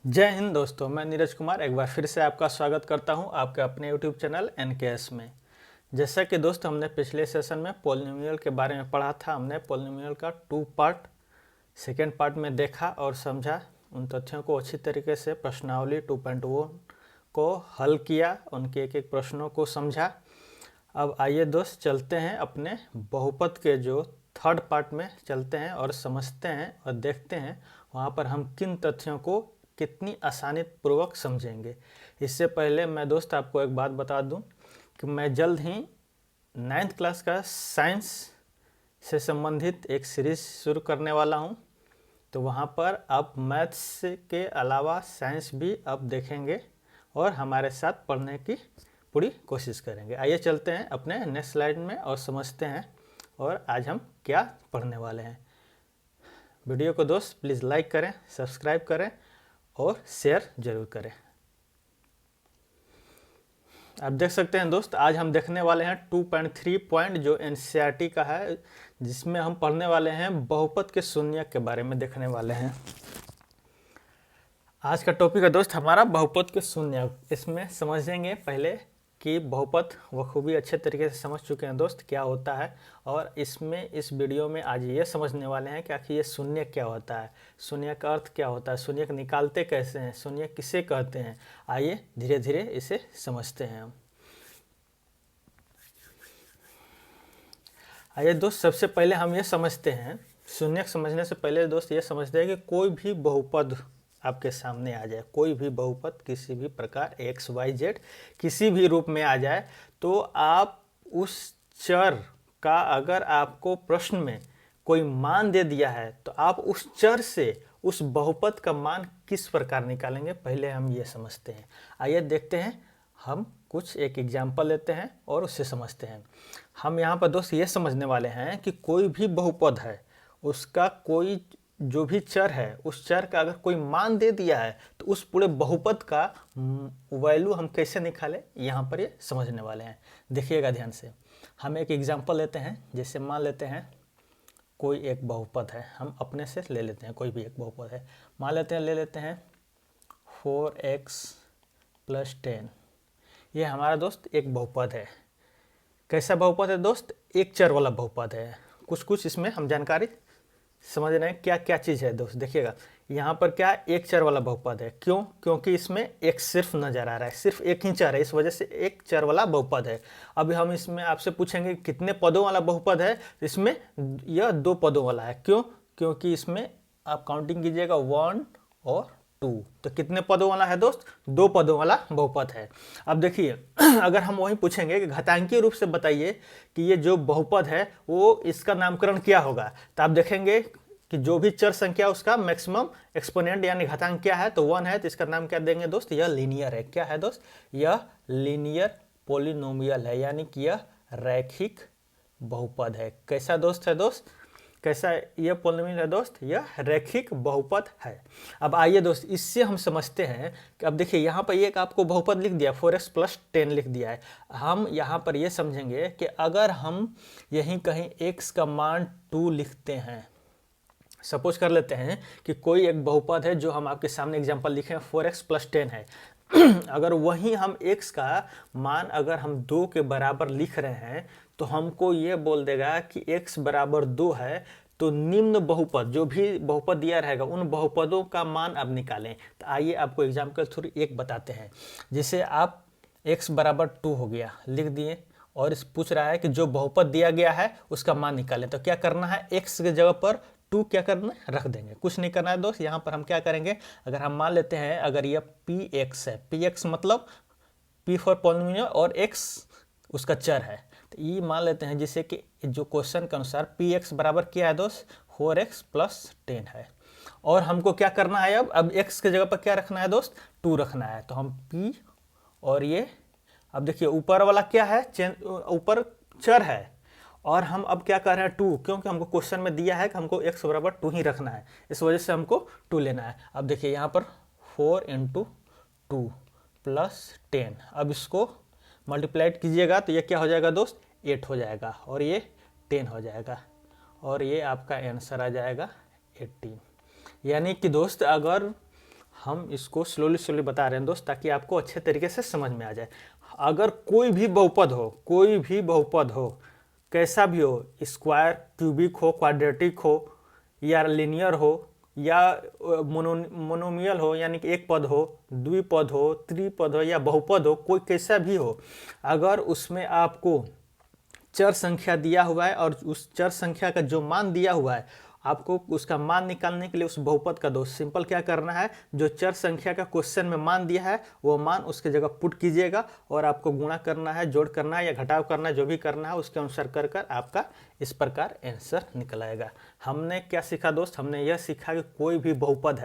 जय हिंद दोस्तों, मैं नीरज कुमार एक बार फिर से आपका स्वागत करता हूं आपके अपने YouTube चैनल NKS में। जैसा कि दोस्त हमने पिछले सेशन में पॉलिनोमियल के बारे में पढ़ा था। हमने पॉलिनोमियल का 2 पार्ट सेकेंड पार्ट में देखा और समझा, उन तथ्यों को अच्छी तरीके से प्रश्नावली 2.1 को हल किया, उनके एक एक प्रश्नों को समझा। अब आइए दोस्त चलते हैं अपने बहुपद के जो थर्ड पार्ट में चलते हैं और समझते हैं और देखते हैं वहाँ पर हम किन तथ्यों को कितनी आसानी पूर्वक समझेंगे। इससे पहले मैं दोस्त आपको एक बात बता दूं कि मैं जल्द ही 9th क्लास का साइंस से संबंधित एक सीरीज़ शुरू करने वाला हूं। तो वहां पर आप मैथ्स के अलावा साइंस भी अब देखेंगे और हमारे साथ पढ़ने की पूरी कोशिश करेंगे। आइए चलते हैं अपने नेक्स्ट स्लाइड में और समझते हैं और आज हम क्या पढ़ने वाले हैं। वीडियो को दोस्त प्लीज़ लाइक करें, सब्सक्राइब करें और शेयर जरूर करें। आप देख सकते हैं दोस्त, आज हम देखने वाले हैं 2.3 पॉइंट जो NCERT का है, जिसमें हम पढ़ने वाले हैं बहुपद के शून्यक के बारे में देखने वाले हैं। आज का टॉपिक है दोस्त हमारा बहुपद के शून्यक। इसमें समझेंगे पहले कि बहुपद बखूबी अच्छे तरीके से समझ चुके हैं दोस्त क्या होता है, और इसमें इस वीडियो में आज ये समझने वाले हैं कि आखिर ये शून्यक क्या होता है, शून्यक का अर्थ क्या होता है, शून्यक निकालते कैसे हैं, शून्यक किसे कहते हैं। आइए धीरे धीरे इसे समझते हैं हम। आइए दोस्त सबसे पहले हम ये समझते हैं, शून्यक समझने से पहले दोस्त ये समझते हैं कि कोई भी बहुपद आपके सामने आ जाए, कोई भी बहुपद किसी भी प्रकार x y z किसी भी रूप में आ जाए, तो आप उस चर का अगर आपको प्रश्न में कोई मान दे दिया है तो आप उस चर से उस बहुपद का मान किस प्रकार निकालेंगे, पहले हम ये समझते हैं। आइए देखते हैं, हम कुछ एक एग्जाम्पल लेते हैं और उससे समझते हैं। हम यहाँ पर दोस्त ये समझने वाले हैं कि कोई भी बहुपद है, उसका कोई जो भी चर है, उस चर का अगर कोई मान दे दिया है तो उस पूरे बहुपद का वैल्यू हम कैसे निकालें, यहाँ पर ये समझने वाले हैं। देखिएगा ध्यान से। हम एक एग्जांपल लेते हैं, जैसे मान लेते हैं कोई एक बहुपद है, हम अपने से ले लेते हैं, कोई भी एक बहुपद है, मान लेते हैं, ले लेते हैं 4x + 10। ये हमारा दोस्त एक बहुपद है। कैसा बहुपद है दोस्त? एक चर वाला बहुपद है। कुछ इसमें हम जानकारी समझ रहे हैं क्या क्या चीज़ है दोस्त। देखिएगा यहाँ पर क्या एक चर वाला बहुपद है, क्यों? क्योंकि इसमें एक सिर्फ नजर आ रहा है, सिर्फ एक ही चर है, इस वजह से एक चर वाला बहुपद है। अभी हम इसमें आपसे पूछेंगे कितने पदों वाला बहुपद है, इसमें यह 2 पदों वाला है। क्यों? क्योंकि इसमें आप काउंटिंग कीजिएगा 1 और 2, तो कितने पदों वाला है दोस्त? 2 पदों वाला बहुपद है। अब देखिए अगर हम वही पूछेंगे कि घातांकीय रूप से बताइए कि ये जो बहुपद है वो इसका नामकरण क्या होगा, तो आप देखेंगे कि जो भी चर संख्या उसका मैक्सिमम एक्सपोनेंट यानी घातांक क्या है, तो 1 है, तो इसका नाम क्या देंगे दोस्त? यह लीनियर है। क्या है दोस्त? यह लीनियर पॉलिनोमियल है, यानी कि यह रैखिक बहुपद है। कैसा दोस्त है दोस्त? कैसा यह पॉलिनोमियल है दोस्त? यह रैखिक बहुपद है। अब आइए दोस्त इससे हम समझते हैं कि अब देखिए यहाँ पर एक आपको बहुपद लिख दिया, 4x + 10 लिख दिया है। हम यहाँ पर यह समझेंगे कि अगर हम यहीं कहीं x का मान 2 लिखते हैं, सपोज कर लेते हैं कि कोई एक बहुपद है जो हम आपके सामने एग्जांपल लिखे हैं 4x + 10 है अगर वहीं हम x का मान अगर हम 2 के बराबर लिख रहे हैं तो हमको ये बोल देगा कि x = 2 है, तो निम्न बहुपद जो भी बहुपद दिया रहेगा उन बहुपदों का मान अब निकालें। तो आइए आपको एग्जाम्पल थ्रू एक बताते हैं। जैसे आप x = 2 हो गया लिख दिए, और इस पूछ रहा है कि जो बहुपद दिया गया है उसका मान निकालें। तो क्या करना है, x की जगह पर 2 क्या करना है, रख देंगे, कुछ नहीं करना है दोस्त। यहाँ पर हम क्या करेंगे, अगर हम मान लेते हैं अगर यह px है, px मतलब p फॉर पॉलिनोमियल और x उसका चर है, तो ये मान लेते हैं जैसे कि जो क्वेश्चन के अनुसार px बराबर क्या है दोस्त? 4x + 10 है। और हमको क्या करना है, अब x की जगह पर क्या रखना है दोस्त? 2 रखना है। तो हम p और ये, अब देखिए ऊपर वाला क्या है, ऊपर चर है, और हम अब क्या कर रहे हैं 2, क्योंकि हमको क्वेश्चन में दिया है कि हमको x = 2 ही रखना है, इस वजह से हमको 2 लेना है। अब देखिए यहाँ पर 4 × 2 + 10, अब इसको मल्टीप्लाइड कीजिएगा तो ये क्या हो जाएगा दोस्त? 8 हो जाएगा, और ये 10 हो जाएगा, और ये आपका आंसर आ जाएगा 18। यानी कि दोस्त अगर हम इसको स्लोली बता रहे हैं दोस्त, ताकि आपको अच्छे तरीके से समझ में आ जाए। अगर कोई भी बहुपद हो, कैसा भी हो, स्क्वायर, क्यूबिक हो, क्वाड्रेटिक हो, या लिनियर हो, या मोनोमियल हो यानी कि एक पद हो, द्विपद हो, त्रिपद हो, या बहुपद हो, कोई कैसा भी हो, अगर उसमें आपको चर संख्या दिया हुआ है और उस चर संख्या का जो मान दिया हुआ है, आपको उसका मान निकालने के लिए उस बहुपद का दोस्त सिंपल क्या करना है, जो चर संख्या का क्वेश्चन में मान दिया है वो मान उसके जगह पुट कीजिएगा, और आपको गुणा करना है, जोड़ करना है या घटाव करना है, जो भी करना है उसके अनुसार कर कर आपका इस प्रकार आंसर निकल आएगा। हमने क्या सीखा दोस्त, हमने यह सीखा कि कोई भी बहुपद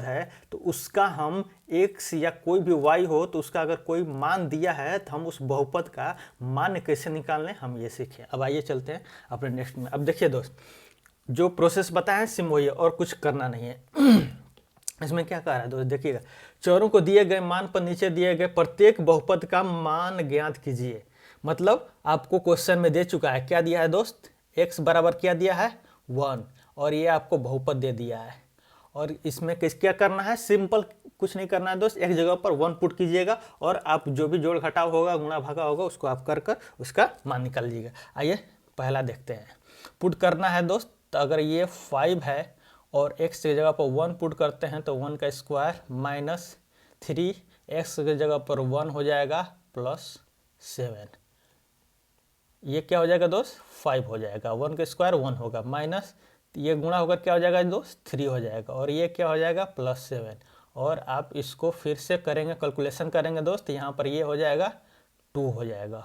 है तो उसका हम x या कोई भी y हो तो उसका अगर कोई मान दिया है तो हम उस बहुपद का मान कैसे निकालने, हम ये सीखें। अब आइए चलते हैं अपने नेक्स्ट में। अब देखिए दोस्त, जो प्रोसेस बताया सिम वही है और कुछ करना नहीं है। इसमें क्या कह रहा है दोस्त, देखिएगा, चरों को दिए गए मान पर नीचे दिए गए प्रत्येक बहुपद का मान ज्ञात कीजिए। मतलब आपको क्वेश्चन में दे चुका है, क्या दिया है दोस्त, x बराबर क्या दिया है 1, और ये आपको बहुपद दे दिया है, और इसमें क्या करना है, सिंपल कुछ नहीं करना है दोस्त, एक जगह पर 1 पुट कीजिएगा और आप जो भी जोड़ घटाव होगा, गुणा भागा होगा, उसको आप कर कर उसका मान निकाल लीजिएगा। आइए पहला देखते हैं। पुट करना है दोस्त, तो अगर ये 5 है और x की जगह पर 1 पुट करते हैं तो 1 का स्क्वायर माइनस 3, x की जगह पर 1 हो जाएगा प्लस 7, ये क्या हो जाएगा दोस्त 5 हो जाएगा, 1 का स्क्वायर 1 होगा, माइनस ये गुणा होकर क्या हो जाएगा दोस्त 3 हो जाएगा, और ये क्या हो जाएगा प्लस 7, और आप इसको फिर से करेंगे, कैलकुलेशन करेंगे दोस्त, यहाँ पर ये हो जाएगा 2 हो जाएगा,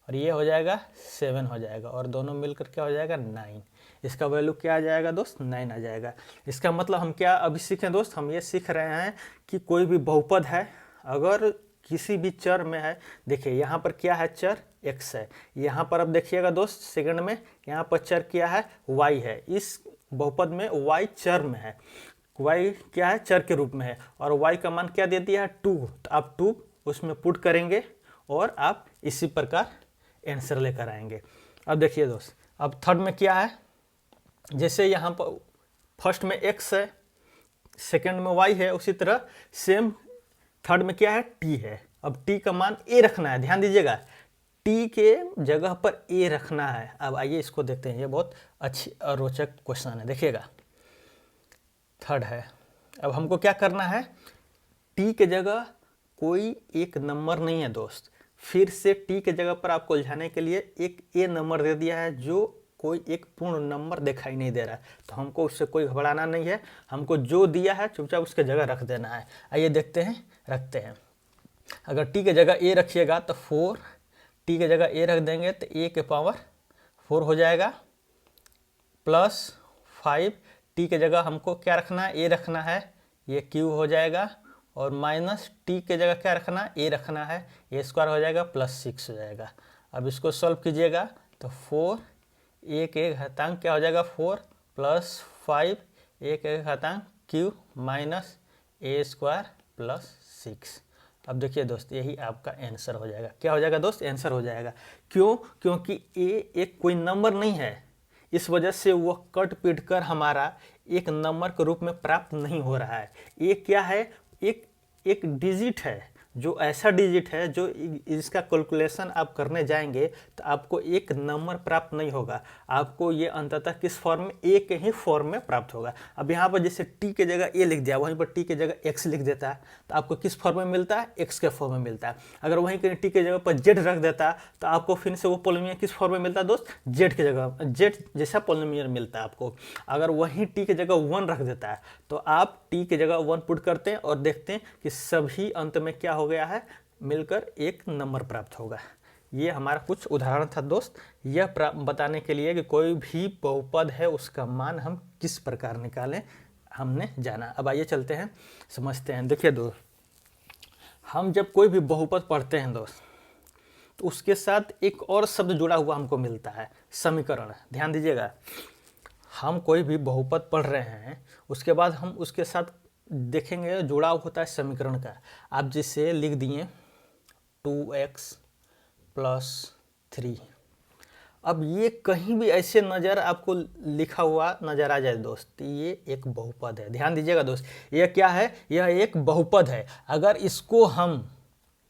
और ये हो जाएगा 7 हो जाएगा, और दोनों मिलकर क्या हो जाएगा 9। इसका वैल्यू क्या आ जाएगा दोस्त 9 आ जाएगा। इसका मतलब हम क्या अभी सीखें दोस्त, हम ये सीख रहे हैं कि कोई भी बहुपद है अगर किसी भी चर में है, देखिए यहाँ पर क्या है चर x है, यहाँ पर अब देखिएगा दोस्त सेकंड में, यहाँ पर चर क्या है y है, इस बहुपद में y चर में है, y क्या है चर के रूप में है, और y का मान क्या दे दिया है 2, तो आप 2 उसमें पुट करेंगे और आप इसी प्रकार आंसर लेकर आएंगे। अब देखिए दोस्त, अब थर्ड में क्या है, जैसे यहाँ पर फर्स्ट में x है, सेकंड में y है, उसी तरह सेम थर्ड में क्या है t है। अब t का मान a रखना है, ध्यान दीजिएगा, t के जगह पर a रखना है। अब आइए इसको देखते हैं, ये बहुत अच्छी और रोचक क्वेश्चन है। देखिएगा थर्ड है, अब हमको क्या करना है, t के जगह कोई एक नंबर नहीं है दोस्त, फिर से t के जगह पर आपको उलझाने के लिए एक a नंबर दे दिया है जो कोई एक पूर्ण नंबर दिखाई नहीं दे रहा है, तो हमको उससे कोई घबराना नहीं है, हमको जो दिया है चुपचाप उसके जगह रख देना है। आइए देखते हैं, रखते हैं। अगर t के जगह a रखिएगा तो 4, t के जगह a रख देंगे तो a के पावर 4 हो जाएगा, प्लस 5, t के जगह हमको क्या रखना है a रखना है, ये q हो जाएगा, और माइनस t के जगह क्या रखना है a रखना है, a स्क्वायर हो जाएगा प्लस 6 हो जाएगा। अब इसको सॉल्व कीजिएगा तो 4 a के घातांक क्या हो जाएगा 4 प्लस 5 a के घातांक q minus a square plus 6। अब देखिए दोस्त, यही आपका आंसर हो जाएगा। क्या हो जाएगा दोस्त, आंसर हो जाएगा। क्यों, क्योंकि a एक कोई नंबर नहीं है, इस वजह से वह कट पीट कर हमारा एक नंबर के रूप में प्राप्त नहीं हो रहा है। ये क्या है, एक डिजिट है, जो ऐसा डिजिट है जो इसका कैलकुलेशन आप करने जाएंगे तो आपको एक नंबर प्राप्त नहीं होगा, आपको ये अंततः किस फॉर्म में, ए के ही फॉर्म में प्राप्त होगा। अब यहाँ पर जैसे टी के जगह ए लिख दिया, वहीं पर टी के जगह एक्स लिख देता है तो आपको किस फॉर्म में मिलता है, एक्स के फॉर्म में मिलता है। अगर वहीं कहीं टी के जगह पर जेड रख देता तो आपको फिर से वो पोलिनियर किस फॉर्म में मिलता है दोस्त, जेड के जगह, जेड जैसा पोलिनियर मिलता है आपको। अगर वहीं टी के जगह 1 रख देता है तो आप टी के जगह 1 पुट करते हैं और देखते हैं कि सभी अंत में क्या हो गया है, मिलकर एक नंबर प्राप्त होगा। ये हमारा कुछ उदाहरण था दोस्त, यह बताने के लिए कि कोई भी बहुपद है उसका मान हम किस प्रकार निकालें, हमने जाना। अब आइए चलते हैं, समझते हैं। देखिए दोस्त, हम जब कोई भी बहुपद पढ़ते हैं दोस्त तो उसके साथ एक और शब्द जुड़ा हुआ हमको मिलता है, समीकरण। ध्यान दीजिएगा, हम कोई भी बहुपद पढ़ रहे हैं उसके बाद हम उसके साथ देखेंगे जुड़ाव होता है समीकरण का। आप जिसे लिख दिए 2x + 3, अब ये कहीं भी ऐसे नज़र आपको लिखा हुआ नज़र आ जाए दोस्त, ये एक बहुपद है। ध्यान दीजिएगा दोस्त, ये क्या है, यह एक बहुपद है। अगर इसको हम,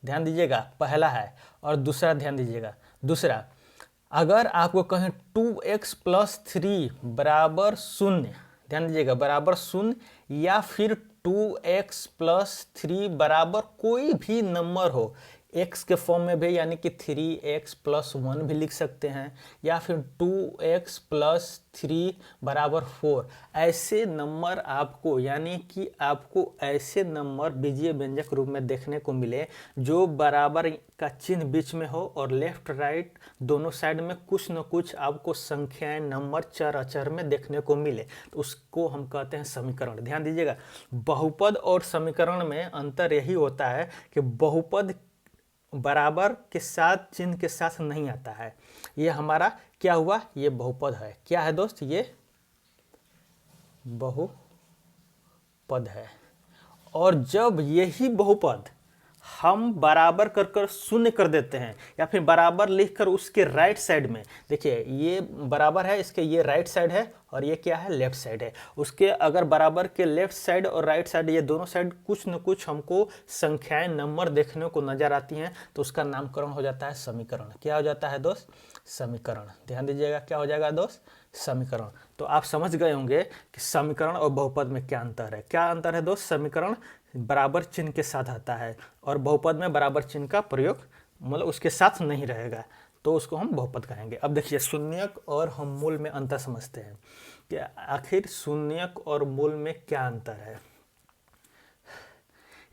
ध्यान दीजिएगा, पहला है और दूसरा ध्यान दीजिएगा, दूसरा, अगर आपको कहें 2x प्लस 3 बराबर 0, ध्यान दीजिएगा, बराबर 0, या फिर 2x प्लस 3 बराबर कोई भी नंबर हो, x के फॉर्म में भी, यानी कि 3x प्लस 1 भी लिख सकते हैं, या फिर 2x प्लस 3 बराबर 4, ऐसे नंबर आपको, यानी कि आपको ऐसे नंबर बीजीय व्यंजक रूप में देखने को मिले जो बराबर का चिन्ह बीच में हो और लेफ्ट राइट दोनों साइड में कुछ न कुछ आपको संख्याएं, नंबर, चर अचर में देखने को मिले, तो उसको हम कहते हैं समीकरण। ध्यान दीजिएगा, बहुपद और समीकरण में अंतर यही होता है कि बहुपद बराबर के साथ, चिन्ह के साथ नहीं आता है। ये हमारा क्या हुआ, ये बहुपद है। क्या है दोस्त, ये बहुपद है। और जब यही बहुपद हम बराबर कर कर शून्य कर देते हैं, या फिर बराबर लिखकर उसके राइट साइड में, देखिए ये बराबर है, इसके ये राइट साइड है और ये क्या है, लेफ्ट साइड है, उसके अगर बराबर के लेफ्ट साइड और राइट साइड, ये दोनों साइड कुछ न कुछ हमको संख्याएं, नंबर देखने को नजर आती हैं, तो उसका नामकरण हो जाता है समीकरण। क्या हो जाता है दोस्त, समीकरण। ध्यान दीजिएगा, क्या हो जाएगा दोस्त, समीकरण। तो आप समझ गए होंगे कि समीकरण और बहुपद में क्या अंतर है। क्या अंतर है दोस्त, समीकरण बराबर चिन्ह के साथ आता है और बहुपद में बराबर चिन्ह का प्रयोग मतलब उसके साथ नहीं रहेगा, तो उसको हम बहुपद कहेंगे। अब देखिए, शून्यक और हम मूल में अंतर समझते हैं कि आखिर शून्यक और मूल में क्या अंतर है।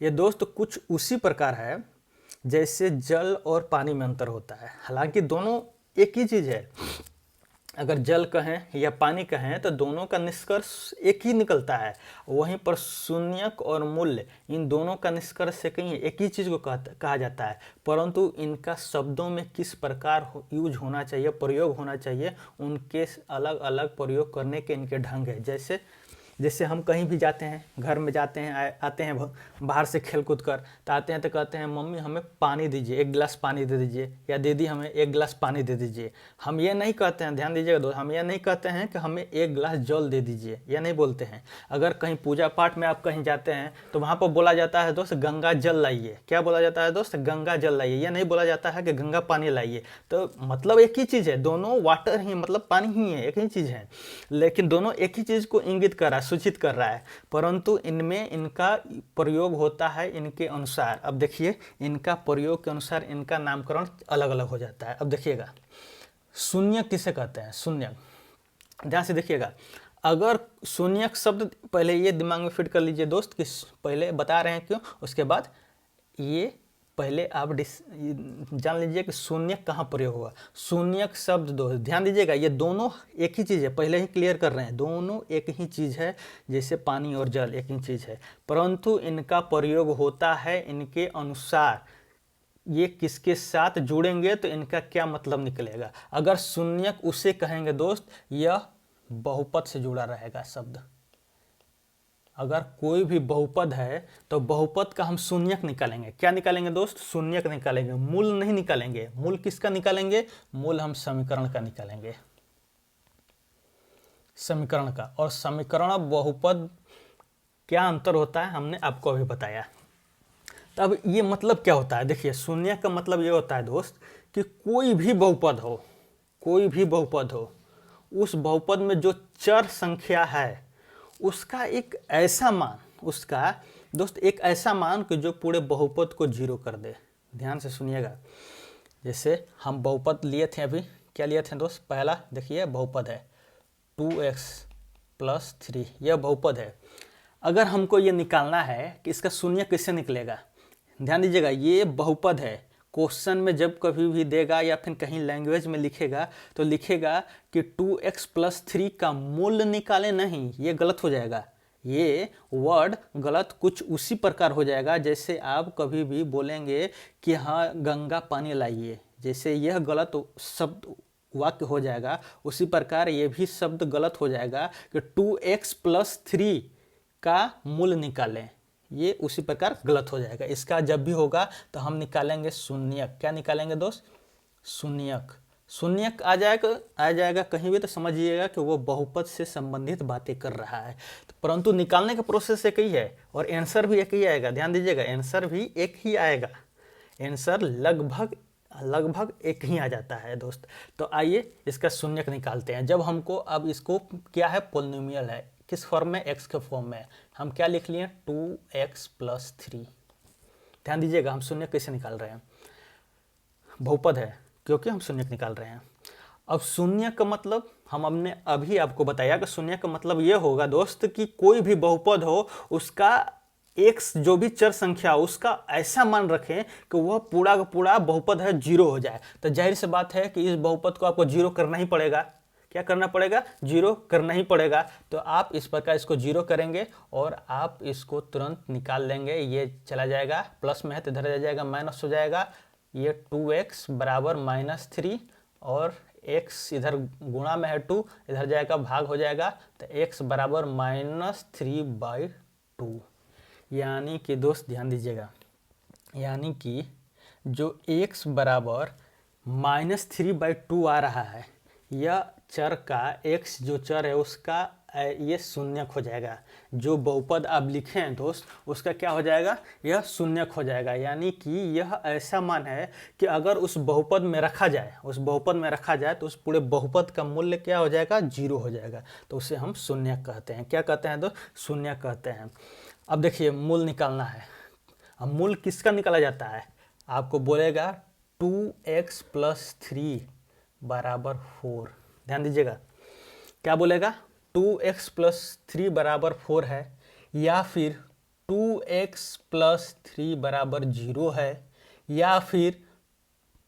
ये दोस्त कुछ उसी प्रकार है जैसे जल और पानी में अंतर होता है। हालांकि दोनों एक ही चीज़ है, अगर जल कहें या पानी कहें तो दोनों का निष्कर्ष एक ही निकलता है। वहीं पर शून्यक और मूल्य, इन दोनों का निष्कर्ष से कहीं एक ही चीज़ को कहा जाता है, परंतु इनका शब्दों में किस प्रकार यूज होना चाहिए, प्रयोग होना चाहिए, उनके अलग अलग प्रयोग करने के इनके ढंग है। जैसे हम कहीं भी जाते हैं, घर में जाते हैं, आते हैं बाहर से खेल कूद कर, तो आते हैं तो कहते हैं मम्मी हमें पानी दीजिए, एक गिलास पानी दे दीजिए, या दीदी हमें एक गिलास पानी दे दीजिए। हम ये नहीं कहते हैं, ध्यान दीजिएगा दोस्त, हम ये नहीं कहते हैं कि हमें एक गिलास जल दे दीजिए, यह नहीं बोलते हैं। अगर कहीं पूजा पाठ में आप कहीं जाते हैं तो वहाँ पर बोला जाता है दोस्त गंगा जल लाइए। क्या बोला जाता है दोस्त, गंगा जल लाइए। यह नहीं बोला जाता है कि गंगा पानी लाइए। तो मतलब एक ही चीज़ है, दोनों वाटर ही मतलब पानी ही है, एक ही चीज़ है, लेकिन दोनों एक ही चीज़ को इंगित कर रहा है, सूचित कर रहा है, परंतु इनमें इनका प्रयोग होता है इनके अनुसार। अब देखिए, इनका प्रयोग के अनुसार इनका नामकरण अलग अलग हो जाता है। अब देखिएगा, शून्यक किसे कहते हैं, शून्यक, ध्यान से देखिएगा। अगर शून्यक शब्द, पहले ये दिमाग में फिट कर लीजिए दोस्त कि पहले बता रहे हैं क्यों, उसके बाद ये पहले आप जान लीजिए कि शून्यक कहाँ प्रयोग हुआ। शून्यक शब्द दो, ध्यान दीजिएगा, ये दोनों एक ही चीज़ है, पहले ही क्लियर कर रहे हैं, दोनों एक ही चीज़ है, जैसे पानी और जल एक ही चीज़ है, परंतु इनका प्रयोग होता है इनके अनुसार। ये किसके साथ जुड़ेंगे तो इनका क्या मतलब निकलेगा। अगर शून्यक उसे कहेंगे दोस्त, यह बहुपद से जुड़ा रहेगा शब्द। अगर कोई भी बहुपद है तो बहुपद का हम शून्यक निकालेंगे। क्या निकालेंगे दोस्त, शून्यक निकालेंगे, मूल नहीं निकालेंगे। मूल किसका निकालेंगे, मूल हम समीकरण का निकालेंगे, समीकरण का। और समीकरण बहुपद क्या अंतर होता है हमने आपको अभी बताया। तब ये मतलब क्या होता है, देखिए, शून्यक का मतलब ये होता है दोस्त कि कोई भी बहुपद हो, कोई भी बहुपद हो, उस बहुपद में जो चर संख्या है उसका एक ऐसा मान, उसका दोस्त एक ऐसा मान कि जो पूरे बहुपद को जीरो कर दे। ध्यान से सुनिएगा, जैसे हम बहुपद लिए थे अभी, क्या लिए थे दोस्त, पहला देखिए बहुपद है 2x प्लस 3, यह बहुपद है। अगर हमको ये निकालना है कि इसका शून्य कैसे निकलेगा, ध्यान दीजिएगा, ये बहुपद है। क्वेश्चन में जब कभी भी देगा या फिर कहीं लैंग्वेज में लिखेगा तो लिखेगा कि 2x प्लस 3 का मूल्य निकाले, नहीं, ये गलत हो जाएगा। ये वर्ड गलत कुछ उसी प्रकार हो जाएगा जैसे आप कभी भी बोलेंगे कि हाँ गंगा पानी लाइए, जैसे यह गलत शब्द वाक्य हो जाएगा, उसी प्रकार ये भी शब्द गलत हो जाएगा कि 2x प्लस 3 का मूल्य निकालें, ये उसी प्रकार गलत हो जाएगा। इसका जब भी होगा तो हम निकालेंगे शून्यक। क्या निकालेंगे दोस्त, शून्यक। शून्यक आ जाएगा कहीं भी तो समझिएगा कि वो बहुपद से संबंधित बातें कर रहा है। तो परंतु निकालने का प्रोसेस एक ही है और आंसर भी एक ही आएगा। ध्यान दीजिएगा, आंसर भी एक ही आएगा, आंसर लगभग लगभग एक ही आ जाता है दोस्त। तो आइए इसका शून्यक निकालते हैं। जब हमको अब इसको क्या है, पोलिनोमियल है, किस फॉर्म में, एक्स के फॉर्म में, हम क्या लिख लिए 2x + 3। ध्यान दीजिएगा हम शून्यक कैसे निकाल रहे हैं, बहुपद है क्योंकि हम शून्यक निकाल रहे हैं। अब शून्य का मतलब हमने अभी आपको बताया कि शून्य का मतलब ये होगा दोस्त कि कोई भी बहुपद हो उसका एक्स जो भी चर संख्या उसका ऐसा मान रखें कि वह पूरा का पूरा बहुपद है जीरो हो जाए। तो जाहिर सी बात है कि इस बहुपद को आपको जीरो करना ही पड़ेगा। क्या करना पड़ेगा, जीरो करना ही पड़ेगा। तो आप इस प्रकार इसको जीरो करेंगे और आप इसको तुरंत निकाल लेंगे। ये चला जाएगा, प्लस में है तो इधर आ जाएगा, माइनस हो जाएगा। ये 2x बराबर -3 और x इधर गुणा में है 2, इधर जाएगा भाग हो जाएगा, तो x बराबर -3/2। यानी कि दोस्त ध्यान दीजिएगा, यानी कि जो x बराबर -3/2 आ रहा है, यह चर का x जो चर है उसका ये शून्यक हो जाएगा। जो बहुपद आप लिखे हैं दोस्त उसका क्या हो जाएगा, यह शून्यक हो जाएगा। यानी कि यह ऐसा मान है कि अगर उस बहुपद में रखा जाए, उस बहुपद में रखा जाए तो उस पूरे बहुपद का मूल्य क्या हो जाएगा, जीरो हो जाएगा। तो उसे हम शून्यक कहते हैं। क्या कहते हैं दोस्त, शून्यक कहते हैं। अब देखिए मूल निकालना है। अब मूल किसका निकाला जाता है, आपको बोलेगा 2x + 3 = 4। ध्यान दीजिएगा क्या बोलेगा, 2x + 3 = 4 है, या फिर 2x + 3 = 0 है, या फिर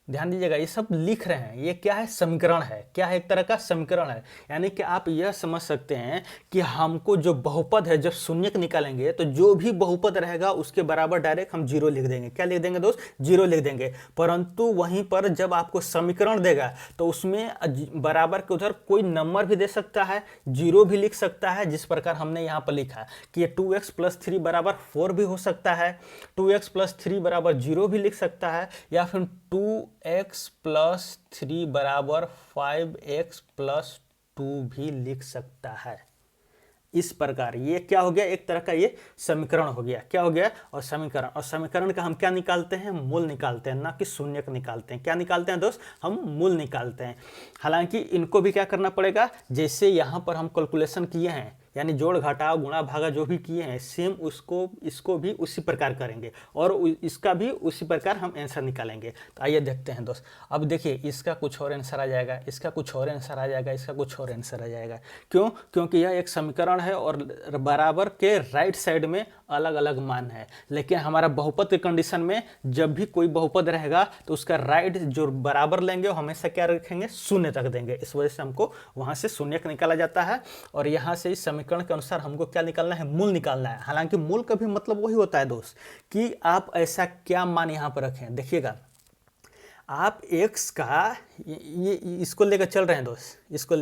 ध्यान दीजिएगा ये सब लिख रहे हैं, ये क्या है, समीकरण है। क्या है, एक तरह का समीकरण है। यानी कि आप यह समझ सकते हैं कि हमको जो बहुपद है, जब शून्यक निकालेंगे तो जो भी बहुपद रहेगा उसके बराबर डायरेक्ट हम जीरो लिख देंगे। क्या लिख देंगे दोस्त, जीरो लिख देंगे। परंतु वहीं पर जब आपको समीकरण देगा तो उसमें बराबर के उधर कोई नंबर भी दे सकता है, जीरो भी लिख सकता है, जिस प्रकार हमने यहाँ पर लिखा कि ये 2x + 3 = 4 भी हो सकता है, 2x + 3 = 0 भी लिख सकता है, या फिर 2x + 3 = 5x + 2 भी लिख सकता है। इस प्रकार ये क्या हो गया, एक तरह का ये समीकरण हो गया। क्या हो गया, और समीकरण का हम क्या निकालते हैं, मूल निकालते हैं, ना कि शून्यक निकालते हैं। क्या निकालते हैं दोस्त, हम मूल निकालते हैं। हालांकि इनको भी क्या करना पड़ेगा, जैसे यहाँ पर हम कैलकुलेशन किए हैं, यानी जोड़ घटाव गुणा भागा जो भी किए हैं, सेम इसको भी उसी प्रकार करेंगे और इसका भी उसी प्रकार हम आंसर निकालेंगे। तो आइए देखते हैं दोस्त। अब देखिए इसका कुछ और आंसर आ जाएगा, इसका कुछ और आंसर आ जाएगा, इसका कुछ और आंसर आ जाएगा। क्यों, क्योंकि यह एक समीकरण है और बराबर के राइट साइड में अलग अलग मान है। लेकिन हमारा बहुपद के कंडीशन में जब भी कोई बहुपद रहेगा तो उसका राइट जो बराबर लेंगे वो हमेशा क्या रखेंगे, शून्य तक देंगे। इस वजह से हमको वहां से शून्यक निकाला जाता है और यहाँ से इस समीकरण के अनुसार हमको क्या निकालना है, मूल निकालना है। हालांकि मूल का भी मतलब वही होता है दोस्त कि आप ऐसा क्या मान यहाँ पर रखें। देखिएगा आप x का ये इसको लेकर चल रहे हैं दोस्त, इसको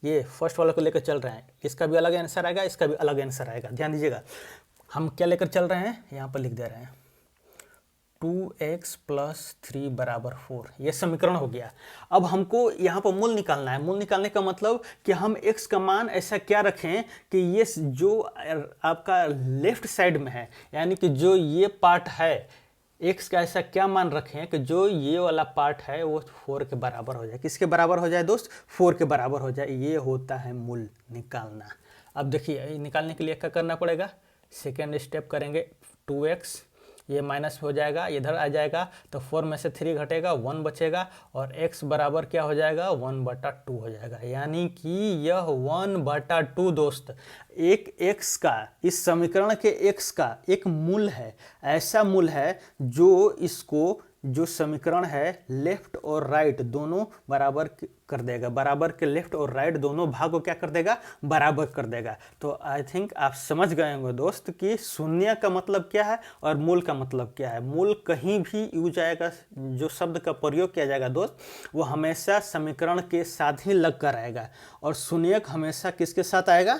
ये फर्स्ट वाले को लेकर चल रहे हैं, इसका भी अलग आंसर आएगा, इसका भी अलग आंसर आएगा। ध्यान दीजिएगा हम क्या लेकर चल रहे हैं, यहाँ पर लिख दे रहे हैं 2x + 3 = 4। ये समीकरण हो गया। अब हमको यहाँ पर मूल निकालना है। मूल निकालने का मतलब कि हम x का मान ऐसा क्या रखें कि ये जो आपका लेफ्ट साइड में है, यानी कि जो ये पार्ट है x का ऐसा क्या मान रखें कि जो ये वाला पार्ट है वो 4 के बराबर हो जाए। किसके बराबर हो जाए दोस्त, 4 के बराबर हो जाए। ये होता है मूल निकालना। अब देखिए निकालने के लिए क्या करना पड़ेगा, सेकेंड स्टेप करेंगे, 2x ये माइनस हो जाएगा, इधर आ जाएगा तो 4 में से 3 घटेगा, 1 बचेगा और x बराबर क्या हो जाएगा, 1/2 हो जाएगा। यानी कि यह 1/2 दोस्त एक x का, इस समीकरण के x का एक मूल है। ऐसा मूल है जो इसको, जो समीकरण है लेफ्ट और राइट दोनों बराबर कर देगा, बराबर के लेफ्ट और राइट दोनों भाग को क्या कर देगा, बराबर कर देगा। तो आई थिंक आप समझ गए होंगे दोस्त कि शून्य का मतलब क्या है और मूल का मतलब क्या है। मूल कहीं भी यूज आएगा, जो शब्द का प्रयोग किया जाएगा दोस्त वो हमेशा समीकरण के साथ ही लग कर आएगा, और शून्यक हमेशा किसके साथ आएगा,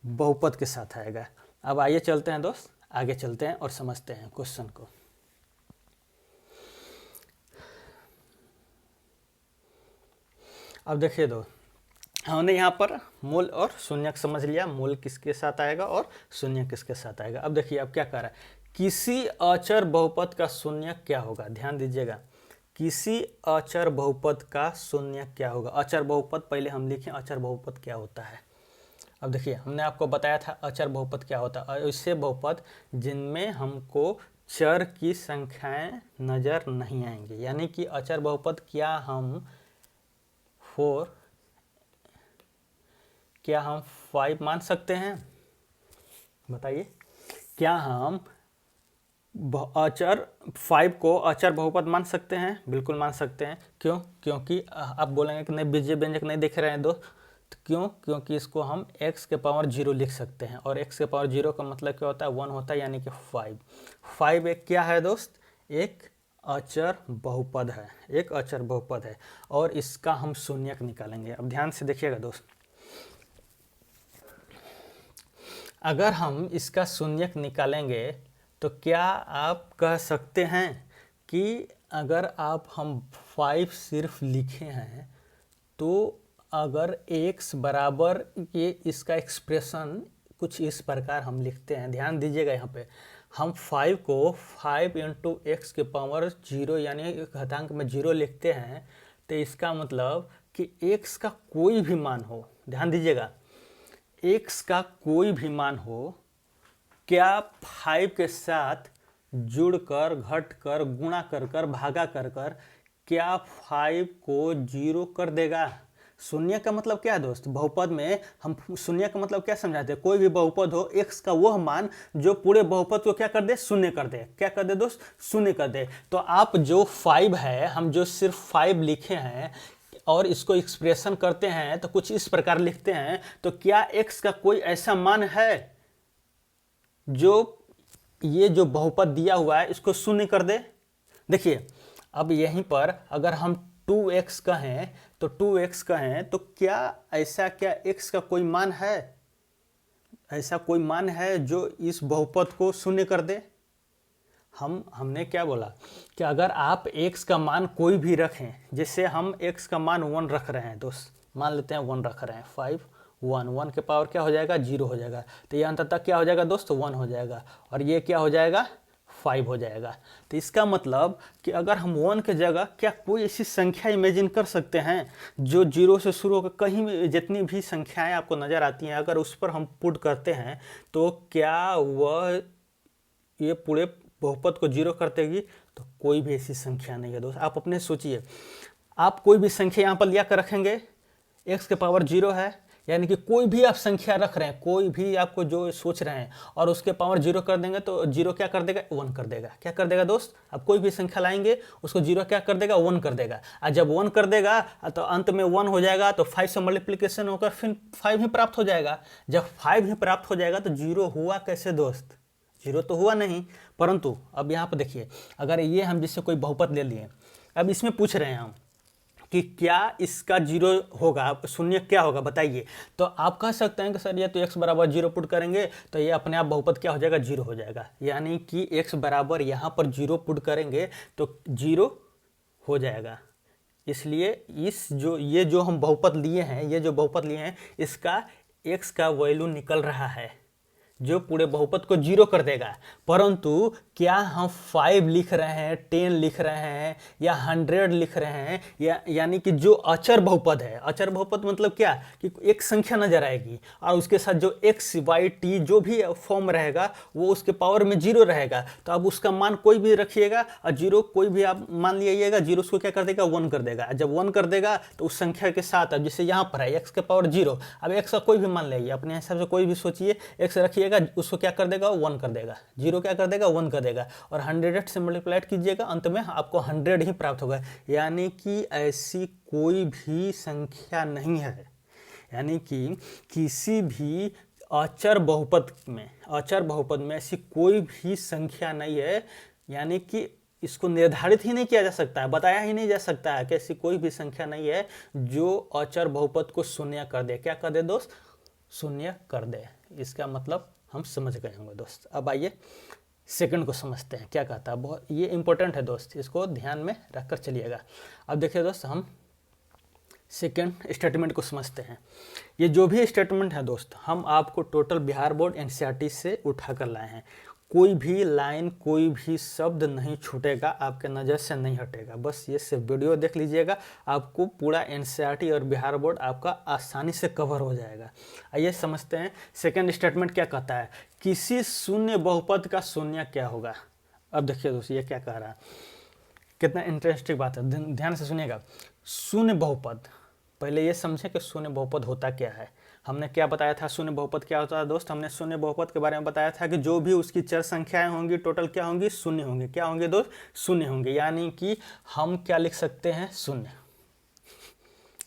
बहुपद के साथ आएगा। अब आइए चलते हैं दोस्त, आगे चलते हैं और समझते हैं क्वेश्चन को। अब देखिए दोस्त, हमने यहाँ पर मूल और शून्यक समझ लिया, मूल किसके साथ आएगा और शून्य किसके साथ आएगा। अब देखिए अब क्या कह रहा है, किसी अचर बहुपद का शून्यक क्या होगा। ध्यान दीजिएगा, किसी अचर बहुपद का शून्यक क्या होगा। अचर बहुपद पहले हम लिखें, अचर बहुपद क्या होता है। अब देखिए हमने आपको बताया था अचर बहुपद क्या होता है, ऐसे बहुपद जिनमें हमको चर की संख्याएं नजर नहीं आएंगी। यानी कि अचर बहुपद क्या हम 5 मान सकते हैं, बताइए। क्या हम अचर 5 को अचर बहुपद मान सकते हैं? बिल्कुल मान सकते हैं। क्यों? क्योंकि आप बोलेंगे कि नहीं बीजीय व्यंजक नहीं देख रहे हैं दोस्त, तो क्यों? क्योंकि इसको हम x के पावर 0 लिख सकते हैं, और x के पावर 0 का मतलब क्या होता है, 1 होता है, यानी कि 5 एक क्या है दोस्त, एक अचर बहुपद है, एक अचर बहुपद है, और इसका हम शून्यक निकालेंगे। अब ध्यान से देखिएगा दोस्त, अगर हम इसका शून्यक निकालेंगे तो क्या आप कह सकते हैं कि अगर हम 5 सिर्फ लिखे हैं तो अगर x बराबर, ये इसका एक्सप्रेशन कुछ इस प्रकार हम लिखते हैं। ध्यान दीजिएगा, यहाँ पे हम 5 को 5 इंटू एक्स के पावर 0 यानी घातांक में 0 लिखते हैं, तो इसका मतलब कि x का कोई भी मान हो, ध्यान दीजिएगा, x का कोई भी मान हो, क्या 5 के साथ जुड़कर, घटकर, गुणा कर भागा कर क्या 5 को 0 कर देगा। शून्य का मतलब क्या है दोस्त, बहुपद में हम शून्य का मतलब क्या समझाते हैं, कोई भी बहुपद हो, x का वह मान जो पूरे बहुपद को क्या कर दे, शून्य कर दे। क्या कर दे दोस्त, शून्य कर दे। तो आप जो 5 है, हम जो सिर्फ 5 लिखे हैं और इसको एक्सप्रेशन करते हैं तो कुछ इस प्रकार लिखते हैं, तो क्या x का कोई ऐसा मान है जो ये जो बहुपद दिया हुआ है इसको शून्य कर दे। देखिए अब यहीं पर अगर हम 2x कहें तो 2x कहें तो क्या ऐसा, क्या x का कोई मान है, ऐसा कोई मान है जो इस बहुपद को शून्य कर दे। हमने क्या बोला कि अगर आप x का मान कोई भी रखें, जैसे हम x का मान 1 रख रहे हैं दोस्त, मान लेते हैं 1 रख रहे हैं, 5 1 के पावर क्या हो जाएगा, 0 हो जाएगा, तो ये अंततः क्या हो जाएगा दोस्त, 1 हो जाएगा, और ये क्या हो जाएगा, 5 हो जाएगा। तो इसका मतलब कि अगर हम 1 के जगह क्या कोई ऐसी संख्या इमेजिन कर सकते हैं जो 0 से शुरू होकर कहीं जितनी भी संख्याएं आपको नज़र आती हैं, अगर उस पर हम पुट करते हैं तो क्या वह ये पूरे बहुपद को 0 कर देगी। तो कोई भी ऐसी संख्या नहीं है दोस्त। आप अपने सोचिए, आप कोई भी संख्या यहाँ पर लिया कर रखेंगे, x के पावर 0 है, यानी कि कोई भी आप संख्या रख रहे हैं, कोई भी आपको जो सोच रहे हैं, और उसके पावर 0 कर देंगे तो 0 क्या कर देगा, 1 कर देगा। क्या कर देगा दोस्त, आप कोई भी संख्या लाएंगे उसको 0 क्या कर देगा, 1 कर देगा। और जब 1 कर देगा तो अंत में 1 हो जाएगा, तो 5 से मल्टीप्लिकेशन होकर फिर 5 ही प्राप्त हो जाएगा। जब 5 ही प्राप्त हो जाएगा तो 0 हुआ कैसे दोस्त, 0 तो हुआ नहीं। परंतु अब यहाँ पर देखिए, अगर ये हम जिससे कोई बहुपद ले लिए, अब इसमें पूछ रहे हैं हम कि क्या इसका 0 होगा, शून्य क्या होगा बताइए, तो आप कह सकते हैं कि सर ये तो x बराबर 0 पुट करेंगे तो ये अपने आप बहुपद क्या हो जाएगा, 0 हो जाएगा। यानी कि x बराबर यहाँ पर 0 पुट करेंगे तो 0 हो जाएगा। इसलिए ये जो हम बहुपद लिए हैं, ये जो बहुपद लिए हैं, इसका x का वैल्यू निकल रहा है जो पूरे बहुपद को 0 कर देगा। परंतु क्या हम 5 लिख रहे हैं, 10 लिख रहे हैं, या 100 लिख रहे हैं, यानी कि जो अचर बहुपद है, अचर बहुपद मतलब क्या कि एक संख्या नजर आएगी और उसके साथ जो x y t जो भी फॉर्म रहेगा वो उसके पावर में 0 रहेगा। तो अब उसका मान कोई भी रखिएगा और 0 कोई भी आप मान लीजिएगा, 0 उसको क्या कर देगा, 1 कर देगा। जब 1 कर देगा तो उस संख्या के साथ, अब जैसे यहाँ पर है x के पावर 0, अब x का कोई भी मान लीजिए, अपने हिसाब से कोई भी सोचिए, x रखिएगा, उसको क्या कर देगा, 1 कर देगा, 0 क्या कर देगा, 1 कर देगा, और 100 से मल्टीप्लाइड कीजिएगा, अंत में आपको 100 ही प्राप्त होगा। यानी कि ऐसी कोई भी संख्या नहीं है, यानी कि किसी भी अचर बहुपद में ऐसी कोई भी संख्या नहीं है, यानी कि इसको निर्धारित ही नहीं किया जा सकता है, बताया ही नहीं जा सकता है कि ऐसी कोई भी संख्या नहीं है जो अचर बहुपद को शून्य कर दे। क्या कर दे दोस्त, शून्य कर दे। इसका मतलब हम समझ गए होंगे दोस्त। अब आइए सेकंड को समझते हैं क्या कहता है, बहुत ये इंपॉर्टेंट है दोस्त, इसको ध्यान में रखकर चलिएगा। अब देखिए दोस्त, हम सेकेंड स्टेटमेंट को समझते हैं। ये जो भी स्टेटमेंट है दोस्त, हम आपको टोटल बिहार बोर्ड एनसीईआरटी से उठा कर लाए हैं। कोई भी लाइन, कोई भी शब्द नहीं छूटेगा, आपके नज़र से नहीं हटेगा। बस ये सिर्फ वीडियो देख लीजिएगा, आपको पूरा एनसीईआरटी और बिहार बोर्ड आपका आसानी से कवर हो जाएगा। आइए समझते हैं सेकेंड स्टेटमेंट क्या कहता है। किसी शून्य बहुपद का शून्य क्या होगा। अब देखिए दोस्त ये क्या कह रहा है, कितना इंटरेस्टिंग बात है, ध्यान से सुनिएगा। शून्य बहुपद, पहले ये समझें कि शून्य बहुपद होता क्या है। हमने क्या बताया था शून्य बहुपद क्या होता है दोस्त। हमने शून्य बहुपद के बारे में बताया था कि जो भी उसकी चर संख्याएं होंगी टोटल क्या होंगी, शून्य होंगे। क्या होंगे दोस्त, शून्य होंगे। यानी कि हम क्या लिख सकते हैं, शून्य।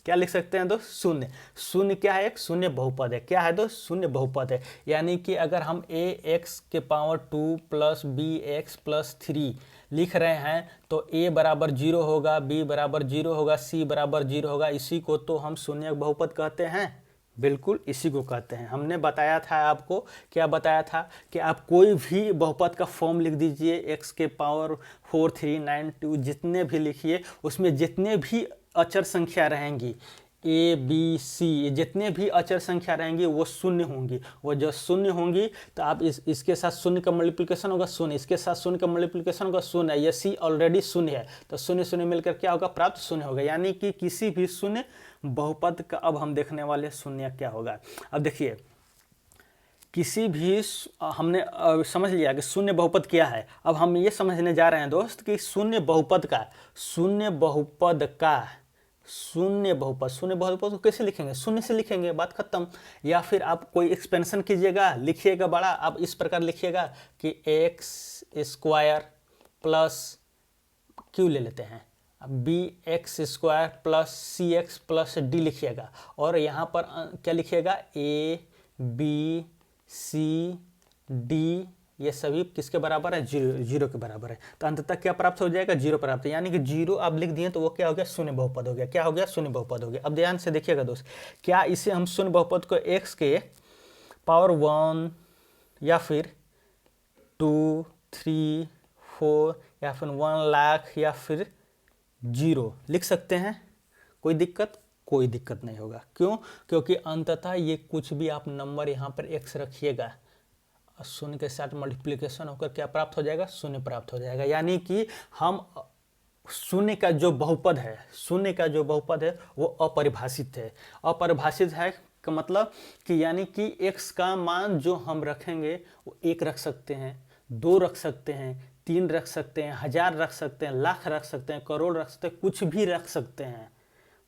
क्या लिख सकते हैं दोस्त, शून्य। शून्य क्या है, एक शून्य बहुपद है। क्या है दोस्त, शून्य बहुपद है। यानी कि अगर हम ax के पावर 2 प्लस bx प्लस 3 लिख रहे हैं तो a बराबर 0 होगा, b बराबर 0 होगा, c बराबर 0 होगा। इसी को तो हम शून्य बहुपद कहते हैं। बिल्कुल इसी को कहते हैं। हमने बताया था आपको, क्या बताया था कि आप कोई भी बहुपद का फॉर्म लिख दीजिए, x के पावर 4 3 9 2 जितने भी लिखिए, उसमें जितने भी अचर संख्या रहेंगी ए बी सी, जितने भी अचर संख्या रहेंगी वो शून्य होंगी। वो जो शून्य होंगी तो आप इसके साथ शून्य का मल्टीप्लिकेशन होगा शून्य, इसके साथ शून्य का मल्टीप्लिकेशन होगा शून्य। ये सी ऑलरेडी शून्य है तो शून्य शून्य मिलकर क्या होगा, प्राप्त शून्य होगा। यानी कि किसी भी शून्य बहुपद का अब हम देखने वाले शून्य क्या होगा। अब देखिए किसी भी, हमने समझ लिया कि शून्य बहुपद क्या है। अब हम ये समझने जा रहे हैं दोस्त कि शून्य बहुपद का, शून्य बहुपद को कैसे लिखेंगे, शून्य से लिखेंगे, बात खत्म। या फिर आप कोई एक्सपेंशन कीजिएगा, लिखिएगा बड़ा, आप इस प्रकार लिखिएगा कि एक्स स्क्वायर प्लस क्यू ले लेते हैं, बी एक्स स्क्वायर प्लस सी एक्स प्लस डी लिखिएगा। और यहाँ पर क्या लिखिएगा, ए बी सी डी, ये सभी किसके बराबर है, जीरो के बराबर है। तो अंततः क्या प्राप्त हो जाएगा, जीरो प्राप्त। यानी कि जीरो आप लिख दिए तो वो क्या हो गया, शून्य बहुपद हो गया। क्या हो गया, शून्य बहुपद हो गया। अब ध्यान से देखिएगा दोस्त, क्या इसे हम शून्य बहुपद को x के पावर 1 या फिर 2 3 4 या फिर 1 लाख या फिर 0 लिख सकते हैं। कोई दिक्कत, कोई दिक्कत नहीं होगा। क्यों, क्योंकि अंततः ये कुछ भी आप नंबर यहाँ पर x रखिएगा, शून्य के साथ मल्टीप्लिकेशन होकर क्या प्राप्त हो जाएगा, शून्य प्राप्त हो जाएगा। यानी कि हम शून्य का जो बहुपद है, शून्य का जो बहुपद है वो अपरिभाषित है। अपरिभाषित है का मतलब कि यानी कि x का मान जो हम रखेंगे वो 1 रख सकते हैं, 2 रख सकते हैं, 3 रख सकते हैं, 1000 रख सकते हैं, लाख रख सकते हैं, करोड़ रख सकते हैं, कुछ भी रख सकते हैं।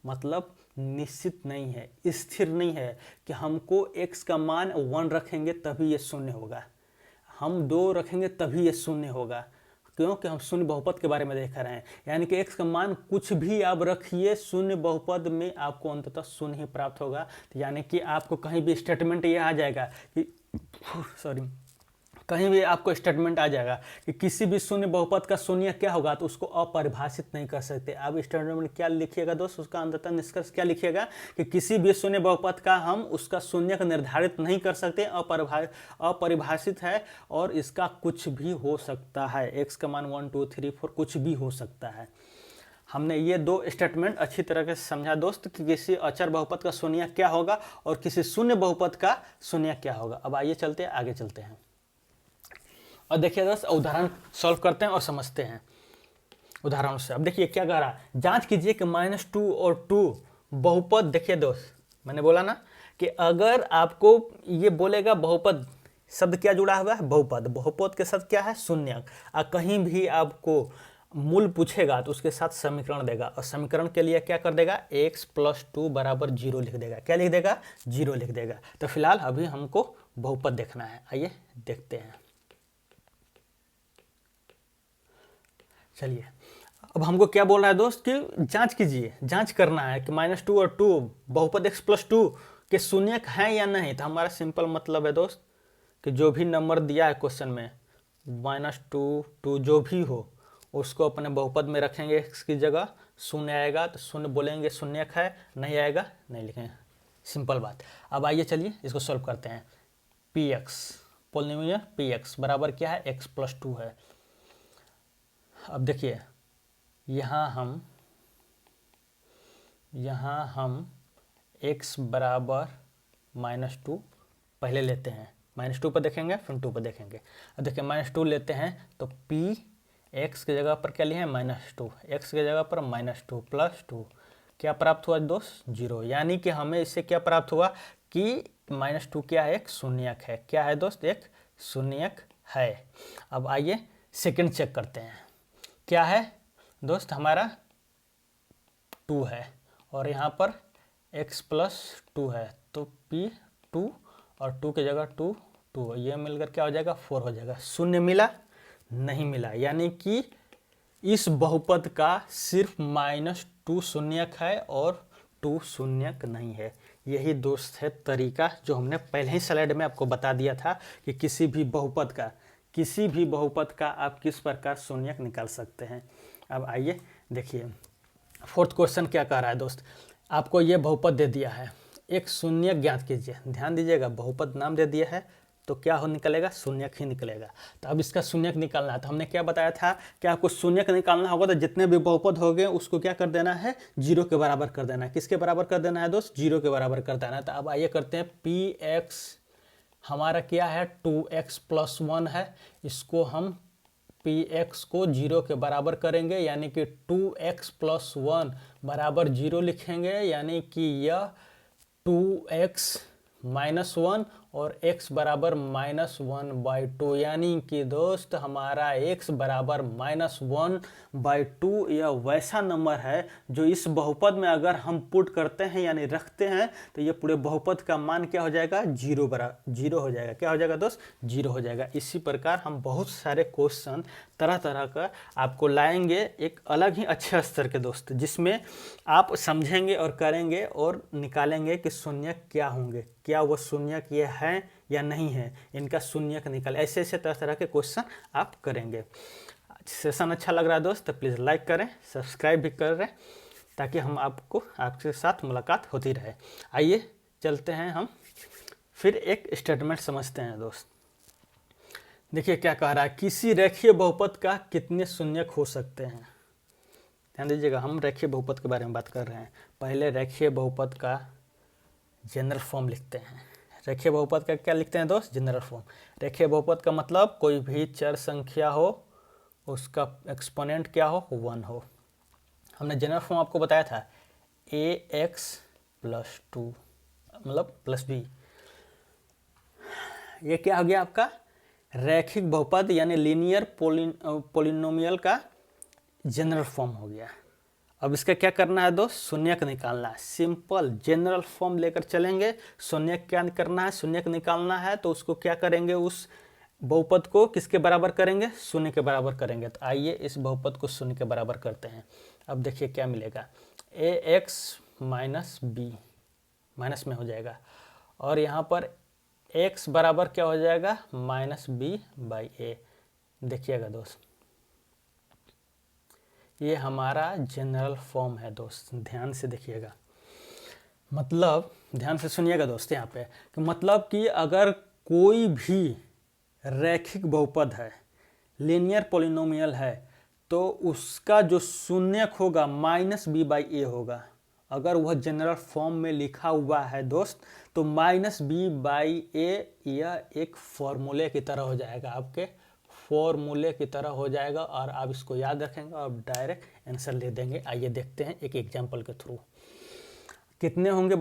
मतलब निश्चित नहीं है, स्थिर नहीं है कि हमको x का मान 1 रखेंगे तभी ये शून्य होगा, हम 2 रखेंगे तभी ये शून्य होगा। क्योंकि हम शून्य बहुपद के बारे में देख रहे हैं। यानी कि x का मान कुछ भी आप रखिए, शून्य बहुपद में आपको अंततः शून्य ही प्राप्त होगा। तो यानी कि आपको कहीं भी स्टेटमेंट ये आ जाएगा कि कहीं भी आपको स्टेटमेंट आ जाएगा कि किसी भी शून्य बहुपद का शून्य क्या होगा, तो उसको अपरिभाषित नहीं कर सकते। आप स्टेटमेंट क्या लिखिएगा दोस्त, उसका अंततः निष्कर्ष क्या लिखिएगा कि किसी भी शून्य बहुपद का हम उसका शून्य का निर्धारित नहीं कर सकते, अपरिभाषित है और इसका कुछ भी हो सकता है। एक्स का मान 1 2 3 4 कुछ भी हो सकता है। हमने ये 2 स्टेटमेंट अच्छी तरह से समझा दोस्त कि किसी अचर बहुपद का शून्य क्या होगा और किसी शून्य बहुपद का शून्य क्या होगा। अब आइए चलते हैं, आगे चलते हैं और देखिए दोस्त उदाहरण सॉल्व करते हैं और समझते हैं उदाहरणों से। अब देखिए क्या कह रहा है, जांच कीजिए कि -2 और 2 बहुपद। देखिए दोस्त मैंने बोला ना कि अगर आपको ये बोलेगा बहुपद, शब्द क्या जुड़ा हुआ है, बहुपद, बहुपद के साथ क्या है, शून्य। कहीं भी आपको मूल पूछेगा तो उसके साथ समीकरण देगा और समीकरण के लिए क्या कर देगा, x + 2 = 0 लिख देगा। क्या लिख देगा, 0 लिख देगा। तो फिलहाल अभी हमको बहुपद देखना है, आइए देखते हैं। चलिए अब हमको क्या बोल रहा है दोस्त कि जांच कीजिए, जांच करना है कि -2 और 2 बहुपद x + 2 के शून्य हैं या नहीं। तो हमारा सिंपल मतलब है दोस्त कि जो भी नंबर दिया है क्वेश्चन में -2 2 जो भी हो उसको अपने बहुपद में रखेंगे, x की जगह शून्य आएगा तो शून्य बोलेंगे शून्य है, नहीं आएगा नहीं लिखेंगे, सिंपल बात। अब आइए चलिए इसको सॉल्व करते हैं। px पोलिनोमियल px बराबर क्या है, x + 2 है। अब देखिए यहाँ हम यहाँ हम x बराबर -2 पहले लेते हैं, -2 पर देखेंगे फिर 2 पर देखेंगे। अब देखिए -2 लेते हैं तो p x की जगह पर क्या लिए हैं -2, x की जगह पर -2 +2 क्या प्राप्त हुआ दोस्त 0। यानी कि हमें इससे क्या प्राप्त हुआ कि -2 क्या है, एक शून्यक है। क्या है दोस्त, एक शून्यक है। अब आइए सेकंड चेक करते हैं। क्या है दोस्त, हमारा 2 है और यहाँ पर x + 2 है, तो p 2 और 2 की जगह 2 2, ये मिलकर क्या हो जाएगा 4 हो जाएगा। शून्य मिला नहीं मिला, यानी कि इस बहुपद का सिर्फ -2 शून्यक है और 2 शून्यक नहीं है। यही दोस्त है तरीका जो हमने पहले ही स्लाइड में आपको बता दिया था कि किसी भी बहुपद का आप किस प्रकार शून्यक निकाल सकते हैं। अब आइए देखिए फोर्थ क्वेश्चन क्या कह रहा है दोस्त। आपको ये बहुपद दे दिया है, एक शून्यक ज्ञात कीजिए। ध्यान दीजिएगा, बहुपद नाम दे दिया है तो क्या हो निकलेगा, शून्यक ही निकलेगा। तो अब इसका शून्यक निकालना है, तो हमने क्या बताया था कि आपको शून्यक निकालना होगा तो जितने भी बहुपद हो गए उसको क्या कर देना है, 0 के बराबर कर देना है। किसके बराबर कर देना है दोस्त, 0 के बराबर कर देना है। तो अब आइए करते हैं, px हमारा क्या है 2x + 1 है, इसको हम px को 0 के बराबर करेंगे, यानी कि 2x + 1 बराबर 0 लिखेंगे, यानी कि यह 2x - 1 और x बराबर -1/2, यानी कि दोस्त हमारा x बराबर -1/2 यह वैसा नंबर है जो इस बहुपद में अगर हम पुट करते हैं यानी रखते हैं तो ये पूरे बहुपद का मान क्या हो जाएगा, 0 हो जाएगा। क्या हो जाएगा दोस्त, 0 हो जाएगा। इसी प्रकार हम बहुत सारे क्वेश्चन तरह तरह का आपको लाएंगे एक अलग ही अच्छे स्तर के दोस्त, जिसमें आप समझेंगे और करेंगे और निकालेंगे कि शून्यक क्या होंगे, क्या वो शून्यक ये है या नहीं है, इनका शून्यक निकाल, ऐसे ऐसे तरह तरह के क्वेश्चन आप करेंगे। सेशन अच्छा लग रहा है दोस्त तो प्लीज़ लाइक करें, सब्सक्राइब भी करें, ताकि हम आपके साथ मुलाकात होती रहे। आइए चलते हैं, हम फिर एक स्टेटमेंट समझते हैं दोस्त। देखिए क्या कह रहा है, किसी रेखीय बहुपद का कितने शून्यक हो सकते हैं। ध्यान दीजिएगा, हम रेखीय बहुपद के बारे में बात कर रहे हैं। पहले रेखीय बहुपद का जनरल फॉर्म लिखते हैं। रेखीय बहुपद का क्या लिखते हैं दोस्त, जनरल फॉर्म। रेखीय बहुपद का मतलब कोई भी चर संख्या हो, उसका एक्सपोनेंट क्या हो, 1 हो। हमने जनरल फॉर्म आपको बताया था, ax + 2 मतलब +b। ये क्या हो गया आपका रैखिक बहुपद यानी लीनियर पोलिनोमियल का जनरल फॉर्म हो गया। अब इसका क्या करना है दोस्त, शून्यक निकालना है। सिंपल जनरल फॉर्म लेकर चलेंगे। शून्यक क्या करना है, शून्यक निकालना है, तो उसको क्या करेंगे, उस बहुपद को किसके बराबर करेंगे, शून्य के बराबर करेंगे। तो आइए इस बहुपद को शून्य के बराबर करते हैं। अब देखिए क्या मिलेगा, ax - b माइनस में हो जाएगा और यहाँ पर x बराबर क्या हो जाएगा, -b/a। देखिएगा दोस्त, ये हमारा जनरल फॉर्म है दोस्त, ध्यान से देखिएगा। मतलब ध्यान से सुनिएगा दोस्त, यहाँ पे कि मतलब कि अगर कोई भी रैखिक बहुपद है, लीनियर पॉलिनोमियल है, तो उसका जो शून्यक होगा -b/a होगा। अगर वह जनरल फॉर्म में लिखा हुआ है दोस्त, तो -b/a यह एक फॉर्मूले की तरह हो जाएगा, आपके फॉर्मूले की तरह हो जाएगा, और आप इसको याद रखेंगे और डायरेक्ट आंसर ले देंगे। आइए देखते हैं एक एग्जांपल के थ्रू कितने होंगे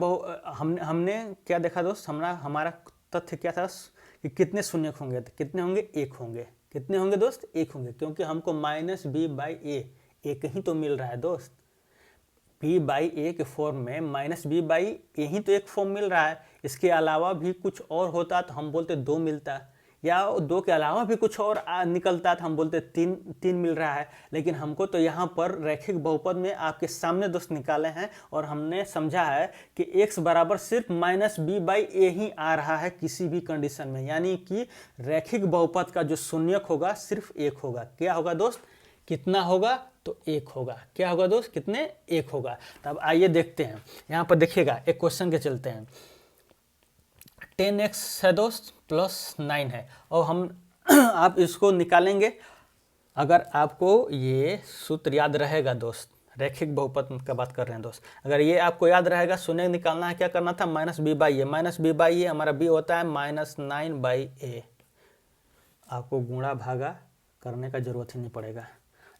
हमने क्या देखा दोस्त, हमारा तथ्य क्या था कि कितने शून्यक होंगे, तो कितने होंगे, 1 होंगे। कितने होंगे दोस्त, 1 होंगे, क्योंकि हमको -b/a एक ही तो मिल रहा है दोस्त। b/a के फॉर्म में -b/a ही तो एक फॉर्म मिल रहा है। इसके अलावा भी कुछ और होता तो हम बोलते 2 मिलता, या 2 के अलावा भी कुछ और निकलता था, हम बोलते 3 मिल रहा है। लेकिन हमको तो यहाँ पर रैखिक बहुपद में आपके सामने दोस्त निकाले हैं, और हमने समझा है कि x बराबर सिर्फ -b/a ही आ रहा है किसी भी कंडीशन में, यानी कि रैखिक बहुपद का जो शून्यक होगा सिर्फ 1 होगा। क्या होगा दोस्त, कितना होगा, तो 1 होगा। क्या होगा दोस्त, कितने, 1 होगा। तब आइए देखते हैं, यहाँ पर देखिएगा एक क्वेश्चन के चलते हैं। 10x है दोस्त +9 है, और हम आप इसको निकालेंगे। अगर आपको ये सूत्र याद रहेगा दोस्त, रैखिक बहुपद का बात कर रहे हैं दोस्त। अगर ये आपको याद रहेगा, शून्य निकालना है, क्या करना था, minus b by a. Minus b by a हमारा बी होता है -9/a। आपको गुणा भागा करने का जरूरत ही नहीं पड़ेगा,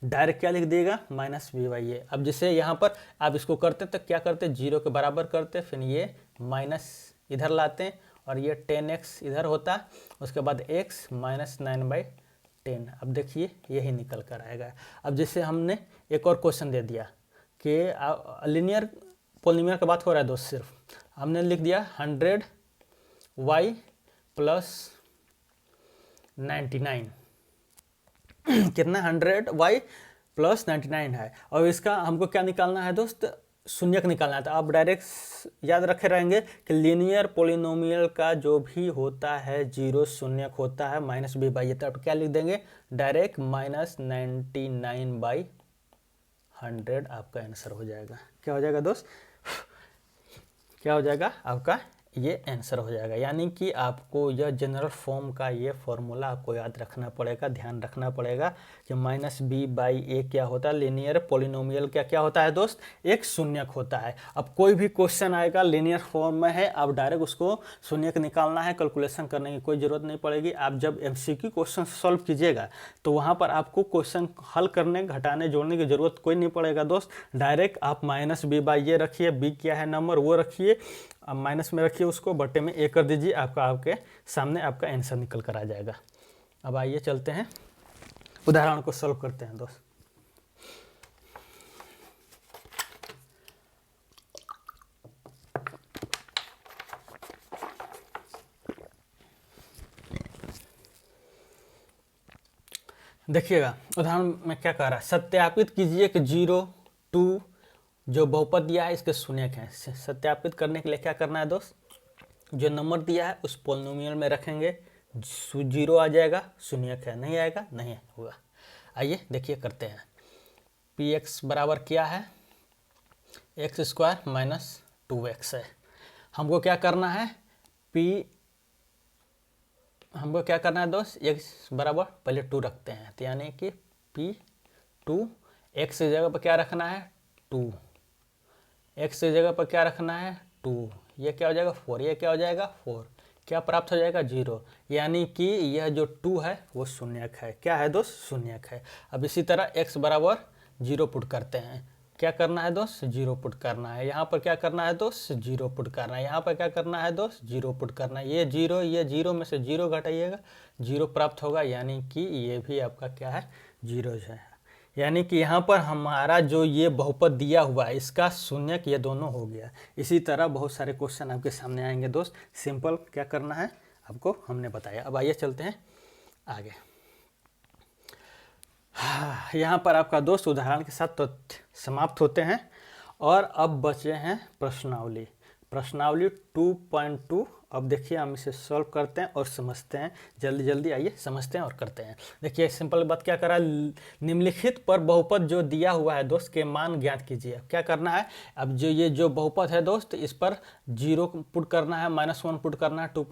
डायरेक्ट क्या लिख दिएगा, -b/a। अब जैसे यहाँ पर आप इसको करते तो क्या करते, 0 के बराबर करते, फिर ये माइनस इधर लाते और ये 10x इधर होता, उसके बाद x -9/10। अब देखिए यही निकल कर आएगा। अब जैसे हमने एक और क्वेश्चन दे दिया कि लीनियर पॉलीनोमियल की बात हो रहा है दोस्त, सिर्फ हमने लिख दिया 100y + 99 कितना, 100y + 99 है। और इसका हमको क्या निकालना है दोस्त, शून्यक निकालना है। तो आप डायरेक्ट याद रखे रहेंगे कि लीनियर पॉलिनोमियल का जो भी होता है 0 शून्यक होता है -b/a। तो आप क्या लिख देंगे, डायरेक्ट -99/100 आपका आंसर हो जाएगा। क्या हो जाएगा दोस्त, क्या हो जाएगा आपका, ये आंसर हो जाएगा। यानी कि आपको यह जनरल फॉर्म का ये फॉर्मूला आपको याद रखना पड़ेगा, ध्यान रखना पड़ेगा कि -b/a क्या होता है, लीनियर पॉलिनोमियल क्या होता है दोस्त, एक शून्यक होता है। अब कोई भी क्वेश्चन आएगा लीनियर फॉर्म में है, आप डायरेक्ट उसको शून्यक निकालना है, कैलकुलेशन करने की कोई ज़रूरत नहीं पड़ेगी। आप जब MCQ क्वेश्चन सॉल्व कीजिएगा तो वहाँ पर आपको क्वेश्चन हल करने, घटाने, जोड़ने की जरूरत कोई नहीं पड़ेगा दोस्त। डायरेक्ट आप -b/a रखिए, b क्या है नंबर वो रखिए, अब माइनस में रखिए उसको, बटे में a कर दीजिए, आपके सामने आपका आंसर निकल कर आ जाएगा। अब आइए चलते हैं उदाहरण को सॉल्व करते हैं दोस्त। देखिएगा उदाहरण में क्या कह रहा है, सत्यापित कीजिए कि 0, 2 जो बहुपद दिया है इसके शून्यक हैं। सत्यापित करने के लिए क्या करना है दोस्त, जो नंबर दिया है उस पॉलिनोमियल में रखेंगे, 0 आ जाएगा, शून्यक है, नहीं आएगा नहीं होगा। आइए देखिए करते हैं। px बराबर क्या है, x² - 2x है। हमको क्या करना है, हमको क्या करना है दोस्त, x बराबर पहले 2 रखते हैं, तो यानी कि p2, x की जगह पर क्या रखना है 2, x की जगह पर क्या रखना है 2, ये क्या हो जाएगा 4, ये क्या हो जाएगा 4, क्या प्राप्त हो जाएगा 0। यानी कि यह जो 2 है वो शून्यक है। क्या है दोस्त, शून्यक है। अब इसी तरह x बराबर 0 पुट करते हैं, क्या करना है दोस्त 0 पुट करना है, यहाँ पर क्या करना है दोस्त 0 पुट करना है, यहाँ पर क्या करना है दोस्त 0 पुट करना है। ये 0 में से 0 घटाइएगा, 0 प्राप्त होगा, यानी कि ये भी आपका क्या है 0 है। यानी कि यहाँ पर हमारा जो ये बहुपद दिया हुआ है इसका शून्यक ये दोनों हो गया। इसी तरह बहुत सारे क्वेश्चन आपके सामने आएंगे दोस्त, सिंपल क्या करना है आपको हमने बताया। अब आइए चलते हैं आगे। यहाँ पर आपका दोस्त उदाहरण के साथ तो समाप्त होते हैं और अब बचे हैं प्रश्नावली। प्रश्नावली 2.2। अब देखिए हम इसे सॉल्व करते हैं और समझते हैं, जल्दी जल्दी आइए समझते हैं और करते हैं। देखिए सिंपल बात क्या करा, निम्नलिखित पर बहुपद जो दिया हुआ है दोस्त के मान ज्ञात कीजिए। क्या करना है, अब जो ये जो बहुपद है दोस्त इस पर 0 पुट करना है, -1 पुट करना है, 2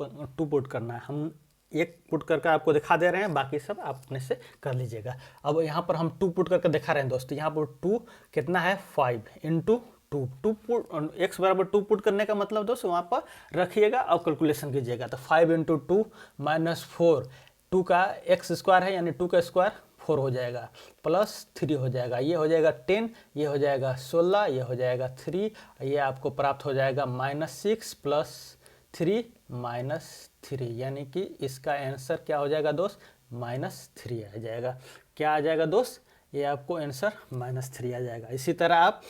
पुट करना है। हम एक पुट करके आपको दिखा दे रहे हैं, बाकी सब आप अपने से कर लीजिएगा। अब यहाँ पर हम 2 पुट करके दिखा रहे हैं दोस्त, यहाँ पर 2 कितना है 5 × 2, 2 पुट, x बराबर 2 पुट करने का मतलब दोस्त वहाँ पर रखिएगा और कैलकुलेशन कीजिएगा। तो 5 × 2 -4, 2 का x² है यानी 2 का स्क्वायर 4 हो जाएगा, +3 हो जाएगा, ये हो जाएगा 10, ये हो जाएगा 16, ये हो जाएगा 3, ये आपको प्राप्त हो जाएगा -6 + 3 -3, यानी कि इसका आंसर क्या हो जाएगा दोस्त -3 आ जाएगा। क्या आ जाएगा दोस्त, ये आपको आंसर -3 आ जाएगा। इसी तरह आप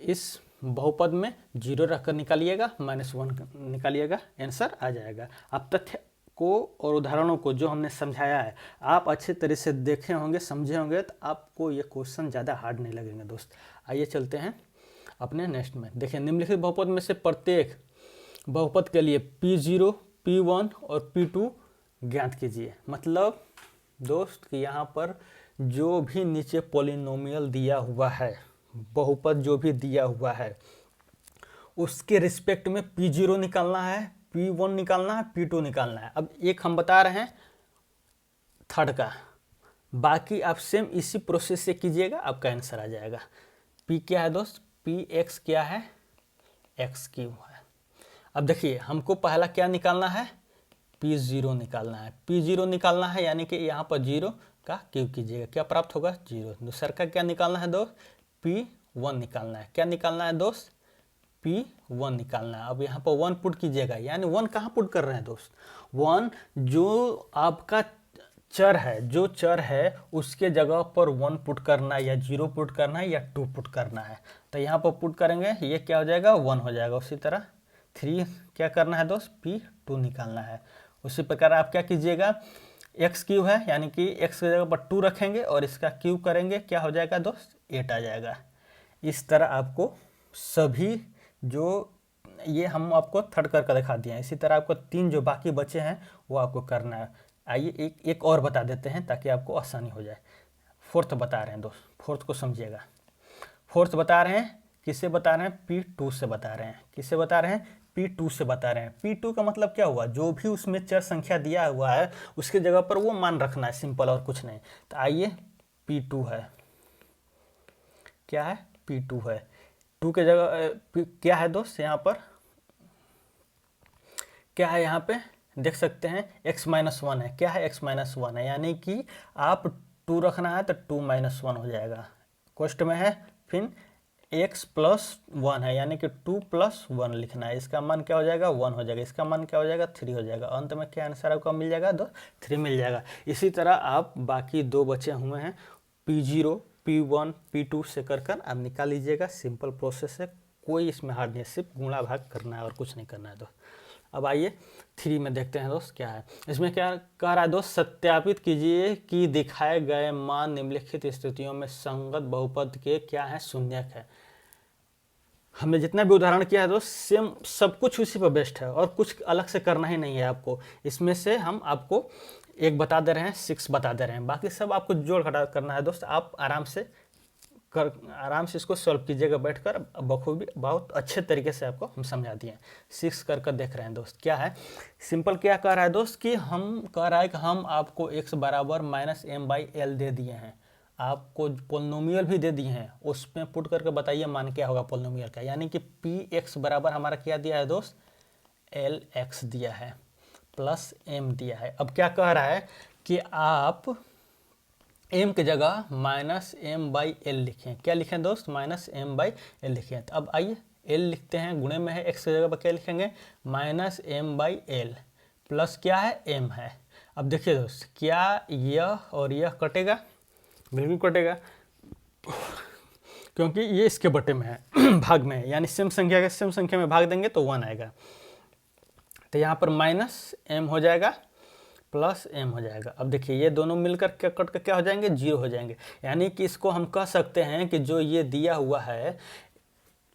इस बहुपद में 0 रखकर निकालिएगा, -1 निकालिएगा, आंसर आ जाएगा। आप तथ्य को और उदाहरणों को जो हमने समझाया है आप अच्छे तरह से देखे होंगे, समझे होंगे, तो आपको ये क्वेश्चन ज़्यादा हार्ड नहीं लगेंगे दोस्त। आइए चलते हैं अपने नेक्स्ट में। देखिए निम्नलिखित बहुपद में से प्रत्येक बहुपद के लिए P0, P1 और P2 ज्ञात कीजिए। मतलब दोस्त कि यहाँ पर जो भी नीचे पॉलिनोमियल दिया हुआ है, बहुपद जो भी दिया हुआ है उसके रिस्पेक्ट में P0 निकालना है, P1 निकालना है, P2 निकालना है। अब एक हम बता रहे हैं थर्ड का, बाकी आप सेम इसी प्रोसेस से कीजिएगा, आपका आंसर आ जाएगा। पी क्या है दोस्त, पी एक्स क्या है, एक्स क्यू है। अब देखिए हमको पहला क्या निकालना है, P0 निकालना है। P0 निकालना है यानी कि यहाँ पर 0 का क्यूब कीजिएगा, क्या प्राप्त होगा 0। दूसरा का क्या निकालना है दोस्त, P1 निकालना है। क्या निकालना है दोस्त, P1 निकालना है। अब यहाँ पर 1 पुट कीजिएगा, यानी 1 कहाँ पुट कर रहे हैं दोस्त, 1 जो आपका चर है, जो चर है उसके जगह पर 1 पुट करना है, या 0 पुट करना है, या 2 पुट करना है। तो यहाँ पर पुट करेंगे, ये क्या हो जाएगा 1 हो जाएगा। उसी तरह 3 क्या करना है दोस्त, P2 निकालना है। उसी प्रकार आप क्या कीजिएगा, एक्स क्यूब है यानी कि एक्स की जगह पर 2 रखेंगे और इसका क्यूब करेंगे, क्या हो जाएगा दोस्त 8 आ जाएगा। इस तरह आपको सभी जो ये हम आपको थर्ड करके दिखा दिए हैं, इसी तरह आपको 3 जो बाकी बचे हैं वो आपको करना है। आइए एक और बता देते हैं ताकि आपको आसानी हो जाए। फोर्थ बता रहे हैं दोस्त, फोर्थ को समझिएगा। फोर्थ बता रहे हैं, किससे बता रहे हैं, P2 से बता रहे हैं। किससे बता रहे हैं, P2 से बता रहे हैं। P2 का मतलब क्या हुआ, जो भी उसमें चर संख्या दिया हुआ है उसके जगह पर वो मान रखना है, सिंपल और कुछ नहीं। तो आइए P2 है, क्या है P2 है। 2 के जगह क्या है दोस्त, यहाँ पर क्या है, यहाँ पे देख सकते हैं x-1 है। क्या है, x-1 है, यानी कि आप 2 रखना है तो 2-1 हो जाएगा। क्वेश्चन में है फिर x+1 है, यानी कि 2+1 लिखना है। इसका मान क्या हो जाएगा 1 हो जाएगा, इसका मान क्या हो जाएगा 3 हो जाएगा। अंत में क्या आंसर आपका मिल जाएगा, 3 मिल जाएगा। इसी तरह आप बाकी 2 बचे हुए हैं, P0, P1, P2 से कर आप निकाल लीजिएगा। सिंपल प्रोसेस है, कोई इसमें हार्ड नहीं, सिर्फ गुणा भाग करना है और कुछ नहीं करना है दोस्त। अब आइए 3 में देखते हैं दोस्त क्या है। इसमें क्या कह रहा है दोस्त, सत्यापित कीजिए कि दिखाए गए मान निम्नलिखित स्थितियों में संगत बहुपद के क्या है, शून्यक है। हमने जितना भी उदाहरण किया है दोस्त सेम सब कुछ उसी पर बेस्ड है और कुछ अलग से करना ही नहीं है आपको। इसमें से हम आपको एक बता दे रहे हैं, 6 बता दे रहे हैं, बाकी सब आपको जोड़ घटा करना है दोस्त। आप आराम से इसको सॉल्व कीजिएगा बैठकर, बखूबी बहुत अच्छे तरीके से आपको हम समझा दिए। 6 कर देख रहे हैं दोस्त, क्या है सिंपल, क्या कह रहा है दोस्त कि हम कह रहा है कि हम आपको x बराबर -m/l दे दिए हैं, आपको पोलिनोमियल भी दे दिए हैं, उसमें पुट करके बताइए मान क्या होगा पोलिनोमियल का। यानी कि px बराबर हमारा क्या दिया है दोस्त, lx दिया है प्लस m दिया है। अब क्या कह रहा है कि आप m की जगह -m/l लिखें। क्या लिखें दोस्त, -m/l लिखें। तो अब आइए l लिखते हैं, गुणे में है, x की जगह पर क्या लिखेंगे -m/l प्लस क्या है m है। अब देखिए दोस्त, क्या यह और यह कटेगा, बिल्कुल कटेगा, क्योंकि ये इसके बटे में है भाग में है, यानी सेम संख्या के सेम संख्या में भाग देंगे तो 1 आएगा। तो यहाँ पर -m हो जाएगा प्लस m हो जाएगा। अब देखिए ये दोनों मिलकर क्या कट कर क्या हो जाएंगे, 0 हो जाएंगे। यानी कि इसको हम कह सकते हैं कि जो ये दिया हुआ है,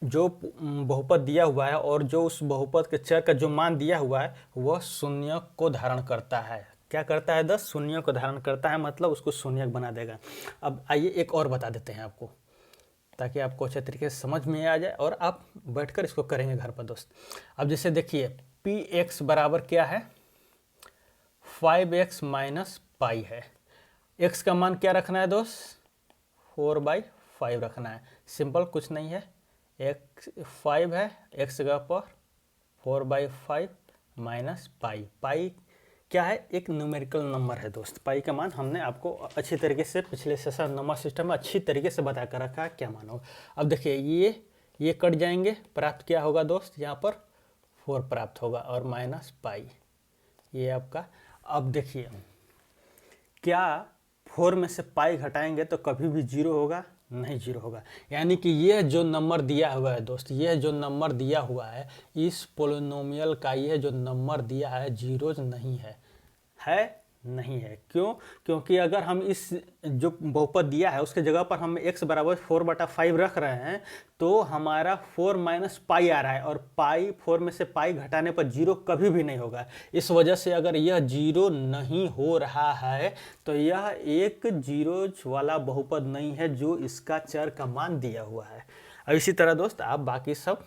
जो बहुपद दिया हुआ है और जो उस बहुपद के चर का जो मान दिया हुआ है वह शून्य को धारण करता है। क्या करता है 10 शून्य को धारण करता है, मतलब उसको शून्यक बना देगा। अब आइए एक और बता देते हैं आपको, ताकि आपको अच्छे तरीके से समझ में आ जाए और आप बैठकर इसको करेंगे घर पर दोस्त। अब जैसे देखिए px बराबर क्या है, 5x माइनस पाई है। x का मान क्या रखना है दोस्त, 4/5 रखना है। सिंपल, कुछ नहीं है, x 5 है, x जगह पर 4/5 माइनस पाई। पाई क्या है, एक न्यूमेरिकल नंबर है दोस्त। पाई का मान हमने आपको अच्छी तरीके से पिछले सेशन नंबर सिस्टम में अच्छी तरीके से बता कर रखा है क्या मान होगा। अब देखिए ये कट जाएंगे, प्राप्त क्या होगा दोस्त, यहाँ पर 4 प्राप्त होगा और माइनस पाई ये आपका। अब देखिए क्या 4 में से पाई घटाएंगे तो कभी भी 0 होगा, नहीं 0 होगा। यानी कि ये जो नंबर दिया हुआ है दोस्त, ये जो नंबर दिया हुआ है इस पोलिनोमियल का, ये जो नंबर दिया है 0 नहीं है, नहीं है। क्यों, क्योंकि अगर हम इस जो बहुपद दिया है उसके जगह पर हम x बराबर 4/5 रख रहे हैं तो हमारा 4 माइनस पाई आ रहा है, और पाई 4 में से पाई घटाने पर 0 कभी भी नहीं होगा। इस वजह से अगर यह 0 नहीं हो रहा है तो यह एक 0 वाला बहुपद नहीं है जो इसका चर का मान दिया हुआ है। अब इसी तरह दोस्त आप बाकी सब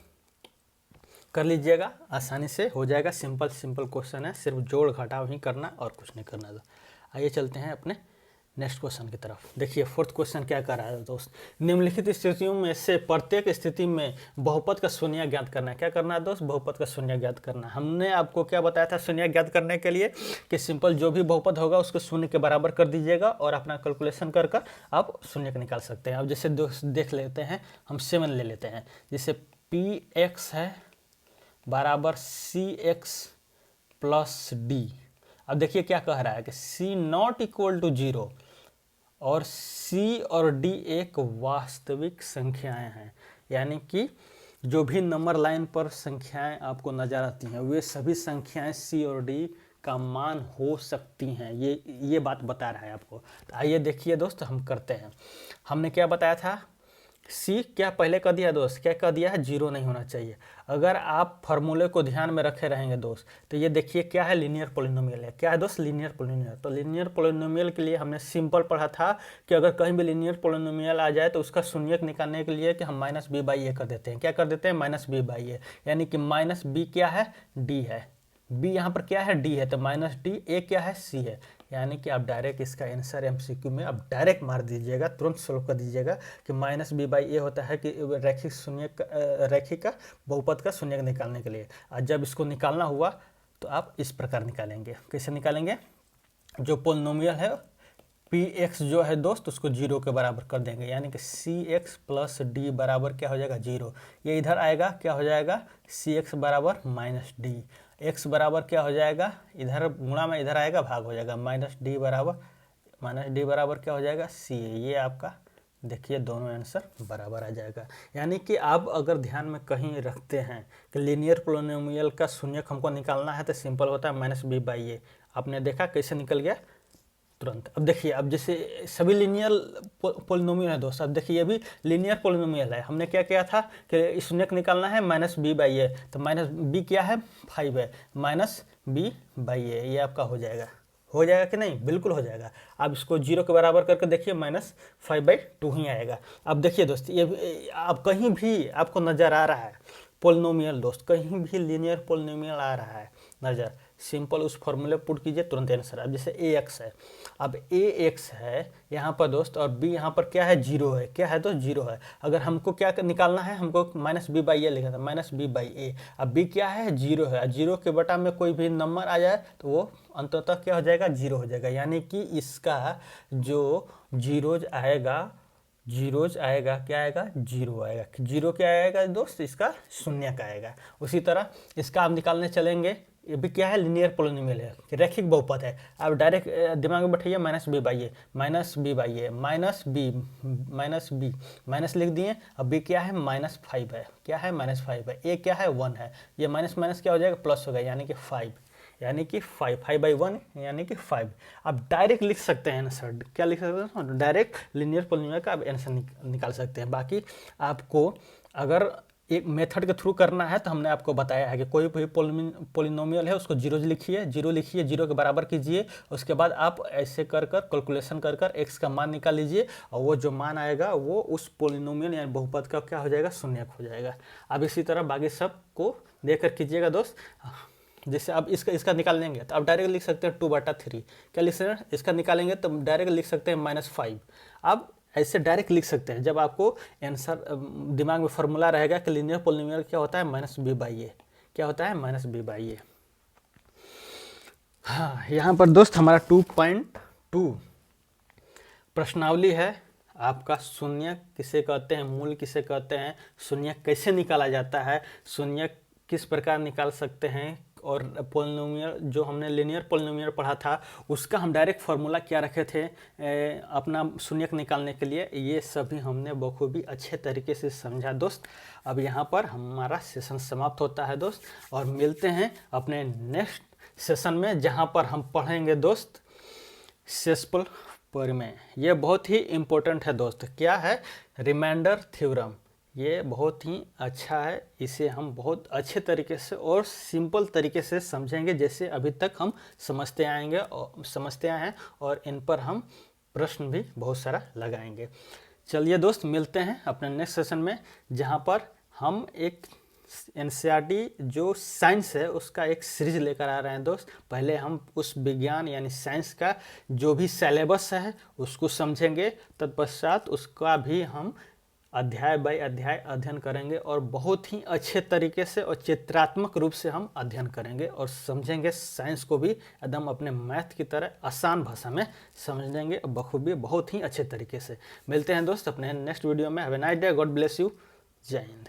कर लीजिएगा, आसानी से हो जाएगा। सिंपल क्वेश्चन है, सिर्फ जोड़ घटाव ही करना और कुछ नहीं करना। आइए चलते हैं अपने नेक्स्ट क्वेश्चन की तरफ देखिए। फोर्थ क्वेश्चन क्या कर रहा है दोस्त, निम्नलिखित स्थितियों में से प्रत्येक स्थिति में बहुपद का शून्य ज्ञात करना है। क्या करना है दोस्त, बहुपद का शून्य ज्ञात करना है। हमने आपको क्या बताया था शून्य ज्ञात करने के लिए कि सिंपल जो भी बहुपद होगा उसको शून्य के बराबर कर दीजिएगा और अपना कैलकुलेशन कर कर आप शून्य का निकाल सकते हैं। अब जैसे दोस्त देख लेते हैं, हम 7 ले लेते हैं। जैसे px है बराबर cx प्लस डी। अब देखिए क्या कह रहा है कि c नॉट इक्वल टू 0 और c और d एक वास्तविक संख्याएं हैं, यानी कि जो भी नंबर लाइन पर संख्याएं आपको नजर आती हैं वे सभी संख्याएं c और d का मान हो सकती हैं। ये बात बता रहा है आपको। तो आइए देखिए दोस्त, हम करते हैं। हमने क्या बताया था, सी क्या पहले कह दिया दोस्त, क्या कह दिया है, 0 नहीं होना चाहिए। अगर आप फार्मूले को ध्यान में रखे रहेंगे दोस्त, तो ये देखिए क्या है, लीनियर पोलिनोमियल है। क्या है दोस्त, लीनियर पोलिनोमियल। तो लीनियर पोलिनोमियल के लिए हमने सिंपल पढ़ा था कि अगर कहीं भी लीनियर पोलिनोमियल आ जाए तो उसका शून्यक निकालने के लिए कि हम -b/a कर देते हैं। क्या कर देते हैं, -b/a, यानी कि -b क्या है, d है। b यहाँ पर क्या है, d है, तो -d, a क्या है, c है। यानी कि आप डायरेक्ट इसका आंसर एमसीक्यू में आप डायरेक्ट मार दीजिएगा, तुरंत सोल्व कर दीजिएगा कि -b/a होता है कि रैखिक का बहुपद का शून्य निकालने के लिए। और जब इसको निकालना हुआ तो आप इस प्रकार निकालेंगे। कैसे निकालेंगे, जो पोलिनोमियल है px जो है दोस्त उसको 0 के बराबर कर देंगे, यानी कि cx प्लस d बराबर क्या हो जाएगा, 0। ये इधर आएगा, क्या हो जाएगा, cx बराबर -d। x बराबर क्या हो जाएगा, इधर गुणा में इधर आएगा, भाग हो जाएगा, -d बराबर क्या हो जाएगा, c। ये आपका देखिए दोनों आंसर बराबर आ जाएगा। यानी कि आप अगर ध्यान में कहीं रखते हैं कि लीनियर पोलिनोमियल का शून्यक हमको निकालना है तो सिंपल होता है -b/a। आपने देखा कैसे निकल गया तुरंत। अब देखिए, अब जैसे सभी लीनियर पोलिनोमियल है दोस्त, अब देखिए ये भी लीनियर पोलिनोमियल है। हमने क्या किया था कि शून्यक निकालना है -b/a, तो -b क्या है, 5 है, -b/a ये आपका हो जाएगा कि नहीं, बिल्कुल हो जाएगा। आप इसको 0 के बराबर करके देखिए, -5/2 ही आएगा। अब देखिए दोस्त, ये आप कहीं भी आपको नज़र आ रहा है पोलिनोमियल दोस्त, कहीं भी लीनियर पोलिनोमियल आ रहा है नज़र, सिंपल उस फॉर्मूले पुट कीजिए, तुरंत आंसर। अब जैसे ax है, अब ax है यहाँ पर दोस्त, और b यहाँ पर क्या है, 0 है। क्या है दोस्त, 0 है। अगर हमको क्या निकालना है, हमको -b/a लिखा था, -b/a। अब b क्या है, 0 है। 0 के बटा में कोई भी नंबर आ जाए तो वो अंततः क्या हो जाएगा, 0 हो जाएगा। यानी कि इसका जो जीरोज आएगा क्या आएगा, 0 आएगा। 0 क्या आएगा दोस्त, इसका शून्य का आएगा। उसी तरह इसका आप निकालने चलेंगे, ये भी क्या है, लीनियर पोलिनोमियल है, रैखिक बहुपद है। आप डायरेक्ट दिमाग में बैठाइए, -b/a माइनस लिख दिए। अब b क्या है, -5 है। क्या है, -5 है। a क्या है, 1 है। ये माइनस माइनस क्या हो जाएगा, प्लस हो गया, यानी कि 5, यानी कि 5/1 यानी कि 5। आप डायरेक्ट लिख सकते हैं आंसर। क्या लिख सकते हैं, डायरेक्ट लीनियर पोलिनोमियल का आप आंसर निकाल सकते हैं। बाकी आपको अगर एक मेथड के थ्रू करना है तो हमने आपको बताया है कि कोई भी पोलिनोमियल है उसको 0 लिखिए, 0 के बराबर कीजिए। उसके बाद आप ऐसे कर कैलकुलेशन कर x का मान निकाल लीजिए, और वो जो मान आएगा वो उस पोलिनोमियल यानी बहुपद का क्या हो जाएगा, शून्यक हो जाएगा। अब इसी तरह बाकी सब को देकर कीजिएगा दोस्त। जैसे अब इसका निकाल लेंगे तो आप डायरेक्ट लिख सकते हैं 2/3। क्या लिख सकते हैं, इसका निकालेंगे तो डायरेक्ट लिख सकते हैं -5। अब ऐसे डायरेक्ट लिख सकते हैं जब आपको आंसर दिमाग में फॉर्मूला रहेगा कि लीनियर पोलिनोमियल क्या होता है, -b/a। क्या होता है, -b/a। हाँ, यहाँ पर दोस्त हमारा 2.2 प्रश्नावली है आपका। शून्य किसे कहते हैं, मूल किसे कहते हैं, शून्य कैसे निकाला जाता है, शून्य किस प्रकार निकाल सकते हैं, और पोलिनोमियल जो हमने लीनियर पोलिनोमियल पढ़ा था उसका हम डायरेक्ट फार्मूला क्या रखे थे अपना शून्यक निकालने के लिए, ये सभी हमने बखूबी अच्छे तरीके से समझा दोस्त। अब यहाँ पर हमारा सेशन समाप्त होता है दोस्त, और मिलते हैं अपने नेक्स्ट सेशन में जहाँ पर हम पढ़ेंगे दोस्त शेषफल प्रमेय। ये बहुत ही इम्पोर्टेंट है दोस्त। क्या है, रिमाइंडर थ्योरम। ये बहुत ही अच्छा है, इसे हम बहुत अच्छे तरीके से और सिंपल तरीके से समझेंगे जैसे अभी तक हम समझते आए हैं, और इन पर हम प्रश्न भी बहुत सारा लगाएंगे। चलिए दोस्त, मिलते हैं अपने नेक्स्ट सेशन में जहाँ पर हम एक एनसीईआरटी जो साइंस है उसका एक सीरीज लेकर आ रहे हैं दोस्त। पहले हम उस विज्ञान यानी साइंस का जो भी सिलेबस है उसको समझेंगे, तत्पश्चात उसका भी हम अध्याय बाय अध्याय अध्ययन करेंगे और बहुत ही अच्छे तरीके से और चित्रात्मक रूप से हम अध्ययन करेंगे और समझेंगे। साइंस को भी एकदम अपने मैथ की तरह आसान भाषा में समझ लेंगे बखूबी, बहुत ही अच्छे तरीके से। मिलते हैं दोस्त अपने नेक्स्ट वीडियो में। Have a nice day, God bless you, जय हिंद।